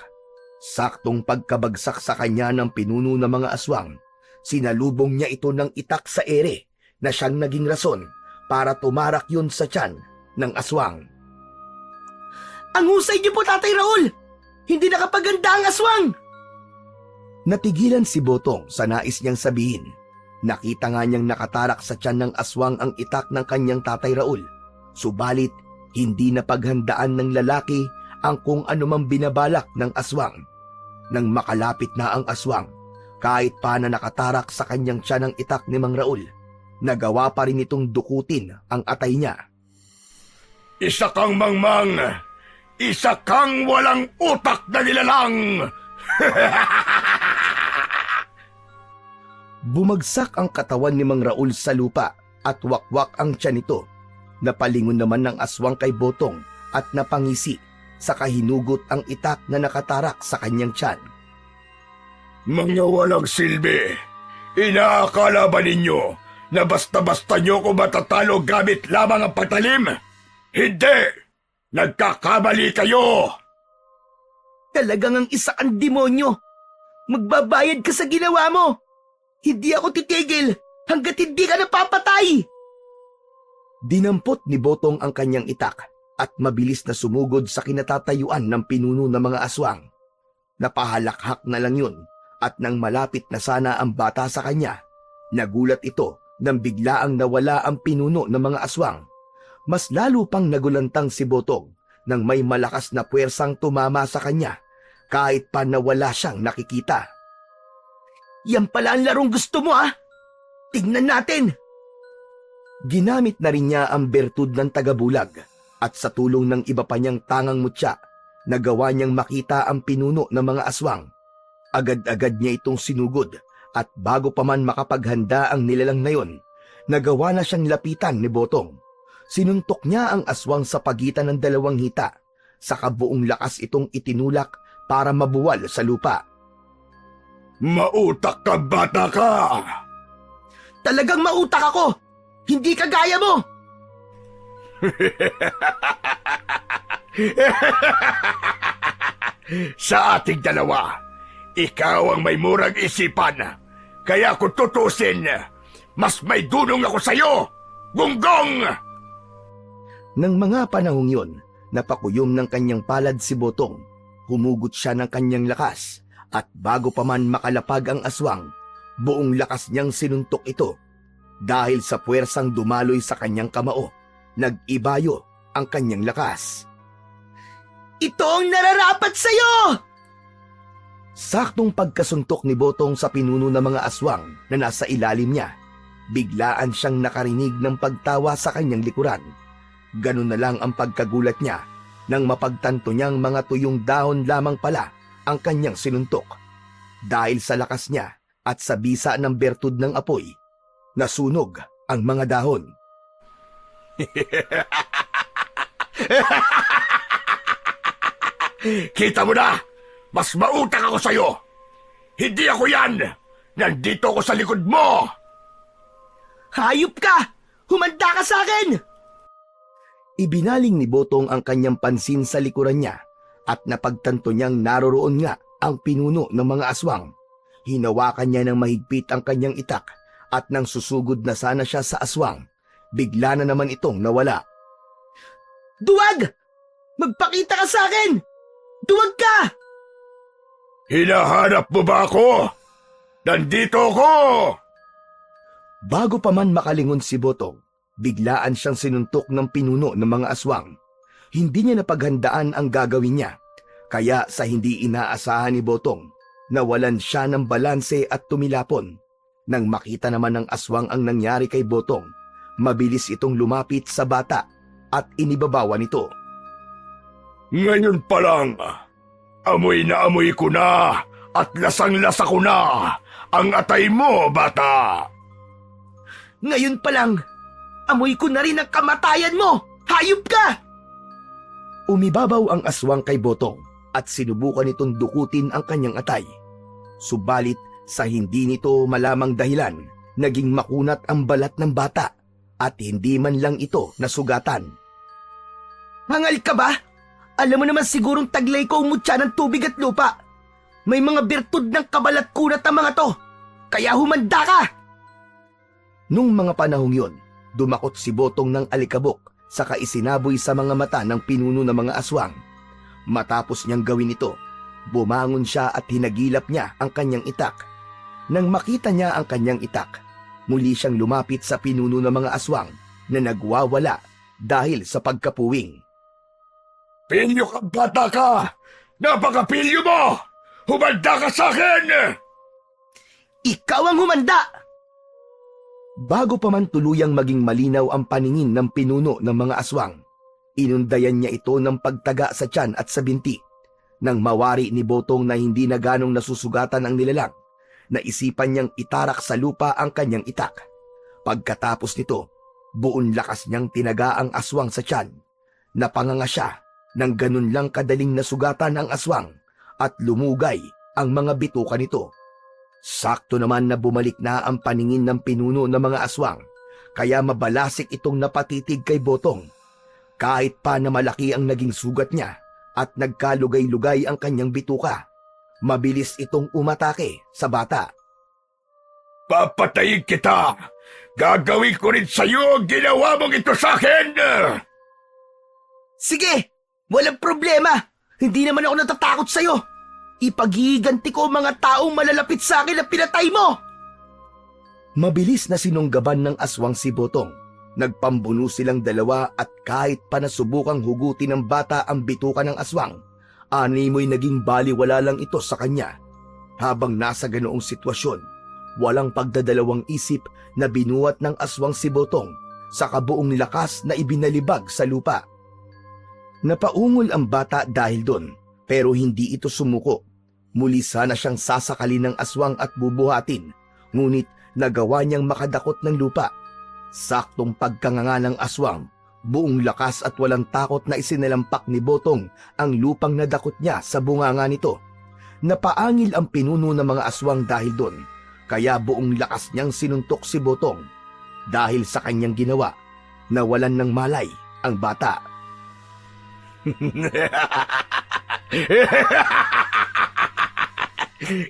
Saktong pagkabagsak sa kanya ng pinuno ng mga aswang, sinalubong niya ito ng itak sa ere na siyang naging rason para tumarak yun sa tiyan ng aswang. Ang husay niyo po, Tatay Raul! Hindi nakapaganda ang aswang! Natigilan si Botong sa nais niyang sabihin. Nakita nga niyang nakatarak sa tiyan ng aswang ang itak ng kanyang Tatay Raul. Subalit, hindi napaghandaan ng lalaki ang kung anumang binabalak ng aswang. Nang makalapit na ang aswang, kahit pa na nakatarak sa kanyang tiyan ng itak ni Mang Raul, nagawa pa rin itong dukutin ang atay niya. Isa kang mangmang! Isa kang walang utak na nilalang! Bumagsak ang katawan ni Mang Raul sa lupa at wakwak ang tiyan nito. Napalingon naman ng aswang kay Botong at napangisi sa kahinugot ang itak na nakatarak sa kanyang tiyan. Mga walang silbi! Inaakala ba ninyo na basta-basta nyo ko matatalo gamit lamang ang pagtalim? Hindi! Nagkakamali kayo! Talagang ang isa kang demonyo! Magbabayad ka sa ginawa mo! Hindi ako titigil hanggat hindi ka napapatay! Dinampot ni Botong ang kanyang itak at mabilis na sumugod sa kinatatayuan ng pinuno ng mga aswang. Napahalakhak na lang yun at nang malapit na sana ang bata sa kanya, nagulat ito nang biglaang nawala ang pinuno ng mga aswang. Mas lalo pang nagulantang si Botong nang may malakas na puwersang tumama sa kanya kahit pa nawala siyang nakikita. Yan pala ang larong gusto mo, ha? Tingnan natin! Ginamit na rin niya ang bertud ng tagabulag at sa tulong ng iba pa niyang tangang mutya, nagawa niyang makita ang pinuno ng mga aswang. Agad-agad niya itong sinugod at bago pa man makapaghanda ang nilalang na yon, nagawa na siyang lapitan ni Botong. Sinuntok niya ang aswang sa pagitan ng dalawang hita. Sa kabuong lakas itong itinulak para mabuwal sa lupa. Mautak ka, bata ka! Talagang mautak ako! Hindi kagaya mo! Sa ating dalawa, ikaw ang may murang isipan. Kaya kung tutusin, mas may dunong ako sa'yo! Gunggong! Nang mga panahong yon, napakuyom ng kanyang palad si Botong. Humugot siya ng kanyang lakas at bago pa man makalapag ang aswang, buong lakas niyang sinuntok ito. Dahil sa puwersang dumaloy sa kanyang kamao, nag-ibayo ang kanyang lakas. Ito ang nararapat sa'yo! Saktong pagkasuntok ni Botong sa pinuno ng mga aswang na nasa ilalim niya, biglaan siyang nakarinig ng pagtawa sa kanyang likuran. Ganun na lang ang pagkagulat niya nang mapagtanto niyang mga tuyong dahon lamang pala ang kanyang sinuntok. Dahil sa lakas niya at sa bisa ng bertud ng apoy, nasunog ang mga dahon. Kita mo na! Mas mautak ako sa'yo! Hindi ako yan! Nandito ako sa likod mo! Hayop ka! Humanda ka sa akin! Ibinaling ni Botong ang kanyang pansin sa likuran niya at napagtanto niyang naroroon nga ang pinuno ng mga aswang. Hinawakan niya ng mahigpit ang kanyang itak at nang susugod na sana siya sa aswang, bigla na naman itong nawala. Duwag! Magpakita ka sa akin! Duwag ka! Hinahanap mo ba ako? Nandito ako! Bago pa man makalingon si Botong, biglaan siyang sinuntok ng pinuno ng mga aswang. Hindi niya napaghandaan ang gagawin niya, kaya sa hindi inaasahan ni Botong, nawalan siya ng balanse at tumilapon. Nang makita naman ng aswang ang nangyari kay Botong, mabilis itong lumapit sa bata at inibabawan ito. Ngayon pa lang, amoy na amoy ko na at lasang-lasa ko na ang atay mo, bata! Ngayon pa lang, amoy ko na rin ang kamatayan mo! Hayop ka! Umibabaw ang aswang kay Botong at sinubukan nitong dukutin ang kanyang atay. Subalit sa hindi nito malamang dahilan, naging makunat ang balat ng bata at hindi man lang ito nasugatan. Hangal ka ba? Alam mo naman sigurong taglay ko umutya ng tubig at lupa. May mga birtud ng kabalat kunat ang mga to. Kaya humanda ka! Nung mga panahong yon, dumakot si Botong ng alikabok saka isinaboy sa mga mata ng pinuno ng mga aswang. Matapos niyang gawin ito, bumangon siya at hinagilap niya ang kanyang itak. Nang makita niya ang kanyang itak, muli siyang lumapit sa pinuno ng mga aswang na nagwawala dahil sa pagkapuwing. Pilyo ka, bata ka! Napakapilyo mo! Humanda ka sa akin! Ikaw ang humanda! Bago pa man tuluyang maging malinaw ang paningin ng pinuno ng mga aswang, inundayan niya ito ng pagtaga sa tiyan at sa binti. Nang mawari ni Botong na hindi na ganong nasusugatan ang nilalang, naisipan niyang itarak sa lupa ang kanyang itak. Pagkatapos nito, buong lakas niyang tinaga ang aswang sa tiyan. Napanganga siya nang ganun lang kadaling nasugatan ang aswang at lumugay ang mga bituka nito. Sakto naman na bumalik na ang paningin ng pinuno ng mga aswang, kaya mabalasik itong napatitig kay Botong. Kahit pa na malaki ang naging sugat niya at nagkalugay-lugay ang kanyang bituka, mabilis itong umatake sa bata. Papatayin kita! Gagawin ko rin sa'yo ang ginawa mong ito sa akin! Sige! Walang problema! Hindi naman ako natatakot sa'yo! Ipaghihiganti ko ang mga taong malalapit sa akin na pinatay mo! Mabilis na sinunggaban ng aswang si Botong. Nagpambuno silang dalawa at kahit pa nasubukang hugutin ng bata ang bituka ng aswang, animoy naging baliwala lang ito sa kanya. Habang nasa ganoong sitwasyon, walang pagdadalawang isip na binuhat ng aswang si Botong sa kabuong lakas na ibinalibag sa lupa. Napaungol ang bata dahil doon, pero hindi ito sumuko. Muli sana siyang sasakalin ng aswang at bubuhatin, ngunit nagawa niyang makadakot ng lupa. Saktong pagkanganga ng aswang, buong lakas at walang takot na isinalampak ni Botong ang lupang nadakot niya sa bunganga nito. Napaangil ang pinuno ng mga aswang dahil doon, kaya buong lakas niyang sinuntok si Botong. Dahil sa kanyang ginawa, nawalan ng malay ang bata.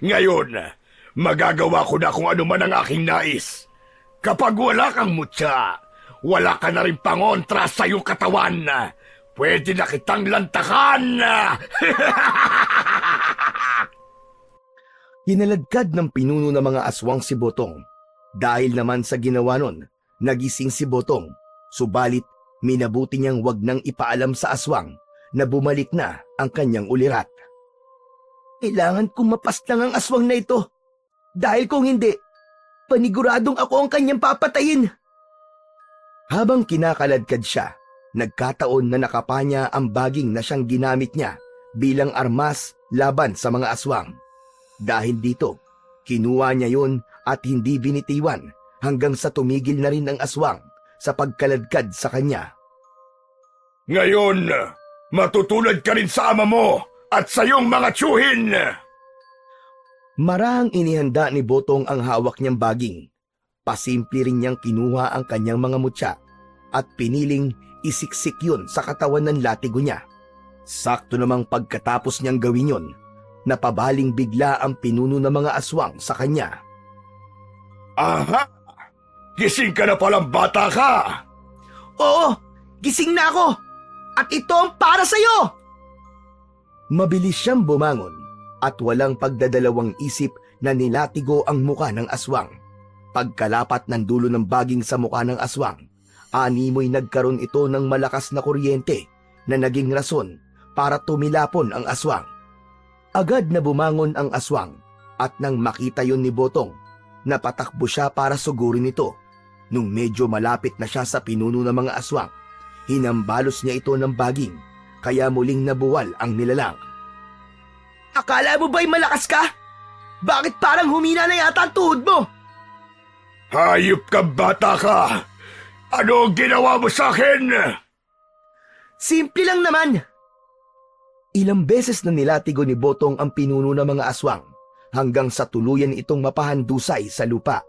Ngayon, magagawa ko na kung ano man ang aking nais. Kapag wala kang mutya, wala ka na rin pangontra sa iyong katawan. Pwede na kitang lantakan. Hinaladkad ng pinuno ng mga aswang si Botong. Dahil naman sa ginawa nun, nagising si Botong. Subalit, minabuti niyang wag nang ipaalam sa aswang na bumalik na ang kanyang ulirat. Kailangan kong mapaslang ang aswang na ito. Dahil kung hindi, paniguradong ako ang kanyang papatayin. Habang kinakaladkad siya, nagkataon na nakapanya ang baging na siyang ginamit niya bilang armas laban sa mga aswang. Dahil dito, kinuha niya yun at hindi binitiwan hanggang sa tumigil na rin ang aswang sa pagkaladkad sa kanya. Ngayon, matutulad ka rin sa ama mo at sa iyong mga tiyuhin. Marahang inihanda ni Botong ang hawak niyang baging. Pasimple rin niyang kinuha ang kanyang mga mutya at piniling isiksik yun sa katawan ng latigo niya. Sakto namang pagkatapos niyang gawin yun, napabaling bigla ang pinuno ng mga aswang sa kanya. Aha! Gising ka na palang bata ka! Oo, gising na ako! At ito ang para sa'yo! Mabilis siyang bumangon at walang pagdadalawang isip na nilatigo ang muka ng aswang. Pagkalapat ng dulo ng baging sa muka ng aswang, animoy nagkaroon ito ng malakas na kuryente na naging rason para tumilapon ang aswang. Agad na bumangon ang aswang at nang makita yon ni Botong, napatakbo siya para sugurin ito. Nung medyo malapit na siya sa pinuno ng mga aswang, hinambalos niya ito ng baging, kaya muling nabuwal ang nilalang. Akala mo ba'y malakas ka? Bakit parang humina na yata ang tuhod mo? Hayop ka bata ka! Ano ang ginawa mo sa akin? Simple lang naman. Ilang beses na nilatigo ni Botong ang pinuno ng mga aswang hanggang sa tuluyan itong mapahandusay sa lupa.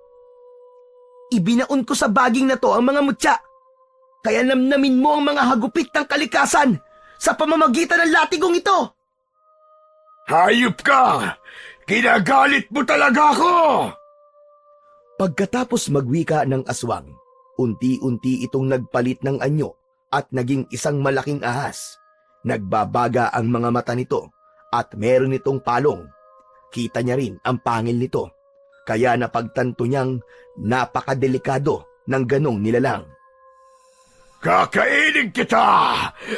Ibinaon ko sa baging na to ang mga mutya. Kaya namnamin mo ang mga hagupit ng kalikasan sa pamamagitan ng latigong ito. Hayop ka! Kinagalit mo talaga ako! Pagkatapos magwika ng aswang, unti-unti itong nagpalit ng anyo at naging isang malaking ahas. Nagbabaga ang mga mata nito at meron itong palong. Kita niya rin ang pangil nito, kaya napagtanto niyang napakadelikado ng ganong nilalang. Kakainin kita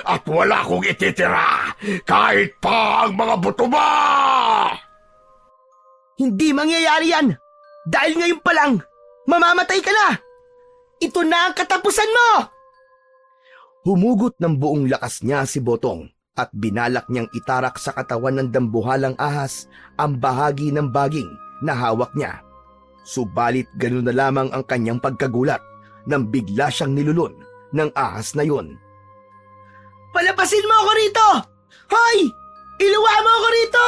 at wala kong ititira kahit pa ang mga buto mo! Hindi mangyayari yan. Dahil ngayon pa lang, mamamatay ka na. Ito na ang katapusan mo. Humugot ng buong lakas niya si Botong at binalak niyang itarak sa katawan ng dambuhalang ahas ang bahagi ng baging na hawak niya. Subalit ganoon na lamang ang kanyang pagkagulat nang bigla siyang nilulun ng ahas na yun. Palabasin mo ako rito! Hoy! Iluwa mo ako rito!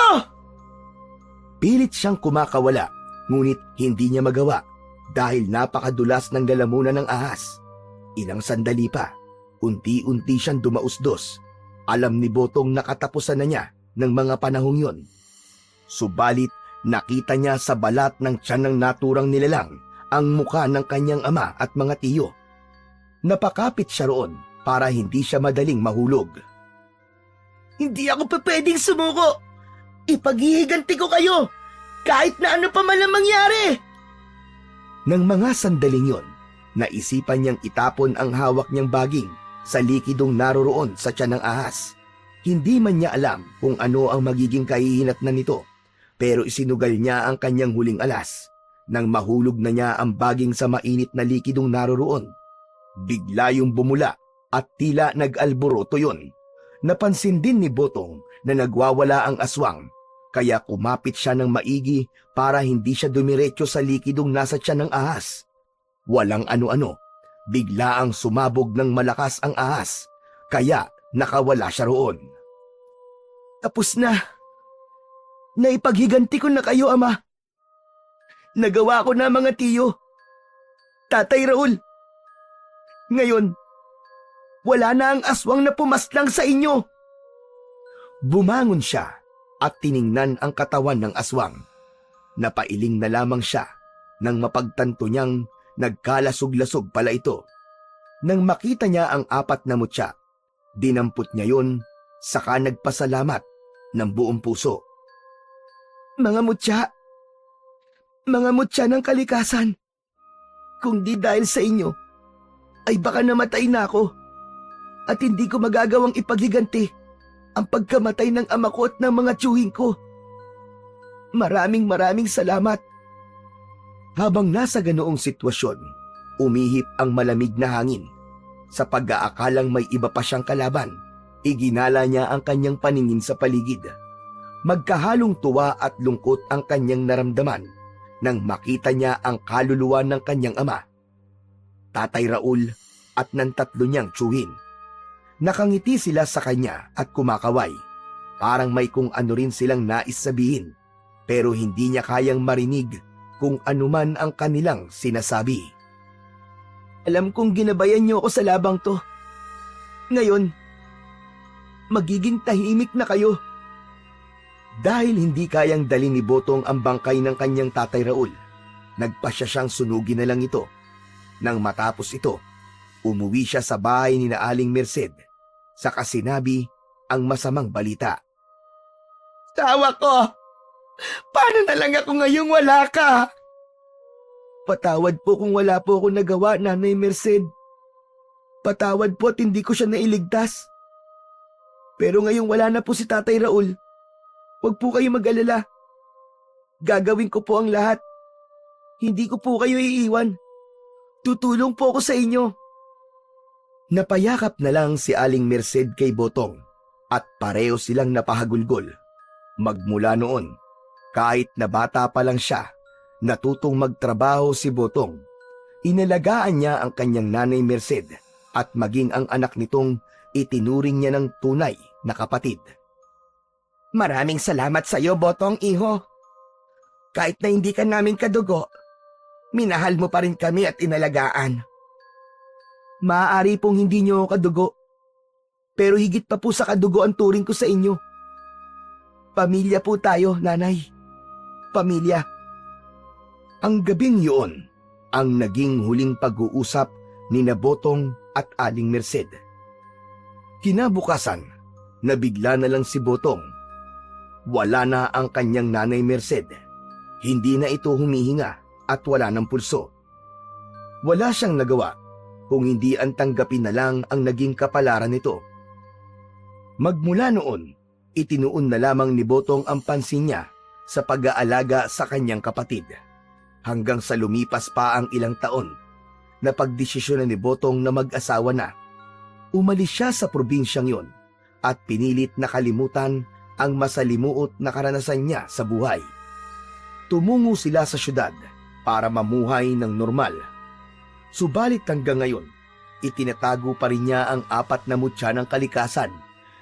Pilit siyang kumakawala, ngunit hindi niya magawa dahil napakadulas ng lalamunan ng ahas. Ilang sandali pa, unti-unti siyang dumausdos. Alam ni Botong na katapusan na niya ng mga panahong yun. Subalit nakita niya sa balat ng tiyan ng naturang nilalang ang mukha ng kanyang ama at mga tiyo. Napakapit siya roon para hindi siya madaling mahulog. Hindi ako pwedeng sumuko. Ipaghihiganti ko kayo kahit na ano pa man ang mangyari. Nang mga sandaling yon, naisipan niyang itapon ang hawak niyang baging sa likidong naroroon sa tiyan ng ahas. Hindi man niya alam kung ano ang magiging kahihinatnan nito, pero isinugal niya ang kanyang huling alas. Nang mahulog na niya ang baging sa mainit na likidong naroroon, bigla yung bumula at tila nag-alboroto yun. Napansin din ni Botong na nagwawala ang aswang, kaya kumapit siya ng maigi para hindi siya dumiretso sa likidong nasa tiyan ng ahas. Walang ano-ano, bigla ang sumabog ng malakas ang ahas, kaya nakawala siya roon. Tapos na. Naipaghiganti ko na kayo, Ama. Nagawa ko na, mga tiyo. Tatay Raul. Ngayon, wala na ang aswang na pumaslang sa inyo. Bumangon siya at tiningnan ang katawan ng aswang. Napailing na lamang siya nang mapagtanto niyang nagkalasog-lasog pala ito. Nang makita niya ang 4 na mutya, dinampot niya yon, saka nagpasalamat ng buong puso. Mga mutya ng kalikasan. Kung di dahil sa inyo, ay baka namatay na ako at hindi ko magagawang ipaghiganti ang pagkamatay ng ama ko at ng mga tiyuhin ko. Maraming salamat. Habang nasa ganoong sitwasyon, umihip ang malamig na hangin. Sa pag-aakalang may iba pa siyang kalaban, iginala niya ang kanyang paningin sa paligid. Magkahalong tuwa at lungkot ang kanyang naramdaman nang makita niya ang kaluluwa ng kanyang ama, Tatay Raul at ng 3 niyang tiyuhin. Nakangiti sila sa kanya at kumakaway. Parang may kung ano rin silang nais sabihin, pero hindi niya kayang marinig kung anuman ang kanilang sinasabi. Alam kong ginabayan niyo ako sa labang to. Ngayon, magiging tahimik na kayo. Dahil hindi kayang dali ni Botong ang bangkay ng kanyang Tatay Raul, nagpasya siyang sunugin na lang ito. Nang matapos ito, umuwi siya sa bahay ni na Aling Merced, saka sinabi ang masamang balita. Tawa ko! Paano na lang ako ngayong wala ka? Patawad po kung wala po ako nagawa, Nanay Merced. Patawad po at hindi ko siya nailigtas. Pero ngayong wala na po si Tatay Raul, huwag po kayo mag-alala. Gagawin ko po ang lahat. Hindi ko po kayo iiwan. Tutulong po ako sa inyo. Napayakap na lang si Aling Merced kay Botong at pareho silang napahagulgol. Magmula noon, kahit na bata pa lang siya, natutong magtrabaho si Botong. Inalagaan niya ang kanyang nanay Merced at maging ang anak nitong itinuring niya ng tunay na kapatid. Maraming salamat sa iyo, Botong, iho. Kahit na hindi ka namin kadugo, minahal mo pa rin kami at inalagaan. Maaari pong hindi niyo kadugo, pero higit pa po sa kadugo ang turing ko sa inyo. Pamilya po tayo, Nanay. Pamilya. Ang gabing yun ang naging huling pag-uusap ni na Botong at Aling Merced. Kinabukasan, nabigla na lang si Botong. Wala na ang kanyang nanay Merced. Hindi na ito humihinga at wala ng pulso. Wala siyang nagawa kung hindi ang tanggapin na lang ang naging kapalaran nito. Magmula noon, itinuon na lamang ni Botong ang pansin niya sa pag-aalaga sa kanyang kapatid. Hanggang sa lumipas pa ang ilang taon, napagdesisyonan ni Botong na mag-asawa na. Umalis siya sa probinsyang yon at pinilit na kalimutan ang masalimuot na karanasan niya sa buhay. Tumungo sila sa syudad para mamuhay ng normal. Subalit hanggang ngayon, itinatago pa rin niya ang 4 na mutya ng kalikasan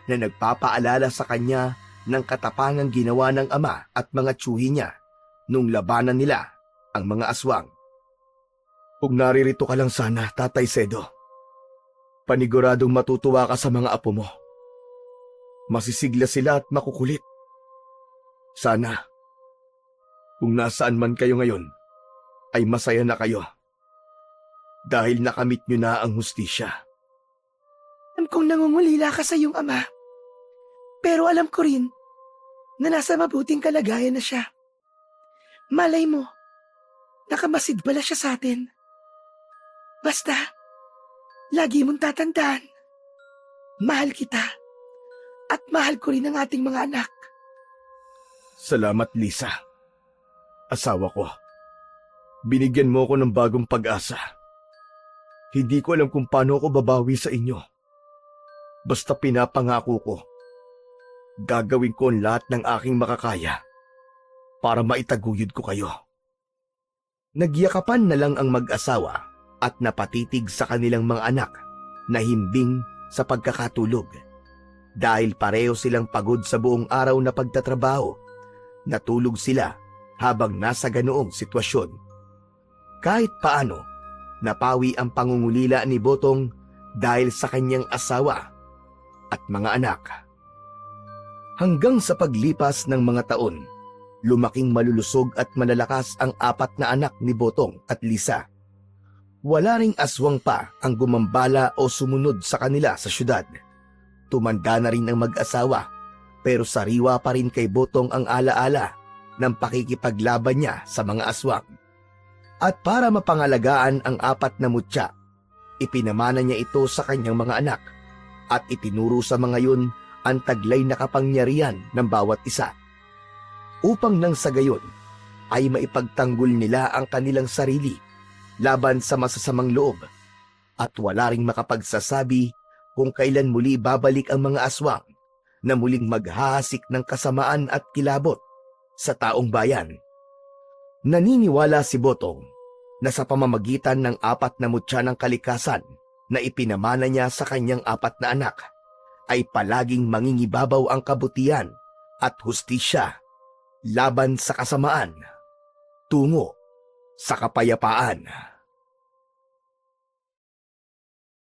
na nagpapaalala sa kanya ng katapangang ginawa ng ama at mga tiyuhin niya nung labanan nila ang mga aswang. Kung naririto ka lang sana, Tatay Sedo, paniguradong matutuwa ka sa mga apo mo. Masisigla sila at makukulit. Sana, kung nasaan man kayo ngayon, ay masaya na kayo. Dahil nakamit nyo na ang hustisya. Alam kong nangungulila ka sa iyong ama. Pero alam ko rin na nasa mabuting kalagayan na siya. Malay mo, nakamasid pala siya sa atin. Basta, lagi mong tatandaan, mahal kita at mahal ko rin ang ating mga anak. Salamat, Lisa. Asawa ko. Binigyan mo ko ng bagong pag-asa. Hindi ko alam kung paano ako babawi sa inyo. Basta pinapangako ko, gagawin ko ang lahat ng aking makakaya para maitaguyod ko kayo. Nagyakapan na lang ang mag-asawa at napatitig sa kanilang mga anak na himbing sa pagkakatulog. Dahil pareho silang pagod sa buong araw na pagtatrabaho, natulog sila habang nasa ganoong sitwasyon. Kahit paano, napawi ang pangungulila ni Botong dahil sa kanyang asawa at mga anak. Hanggang sa paglipas ng mga taon, lumaking malulusog at malalakas ang 4 na anak ni Botong at Lisa. Wala ring aswang pa ang gumambala o sumunod sa kanila sa syudad. Tumanda na rin ang mag-asawa, pero sariwa pa rin kay Botong ang alaala ng pakikipaglaban niya sa mga aswang. At para mapangalagaan ang 4 na mutya, ipinamana niya ito sa kanyang mga anak at itinuro sa mga yun ang taglay na kapangyarihan ng bawat isa. Upang nang sa gayon ay maipagtanggol nila ang kanilang sarili laban sa masasamang loob at wala ring makapagsasabi kung kailan muli babalik ang mga aswang na muling maghahasik ng kasamaan at kilabot sa taong bayan. Naniniwala si Botong na sa pamamagitan ng 4 na mutya ng kalikasan na ipinamana niya sa kanyang 4 na anak, ay palaging mangingibabaw ang kabutihan at hustisya laban sa kasamaan tungo sa kapayapaan.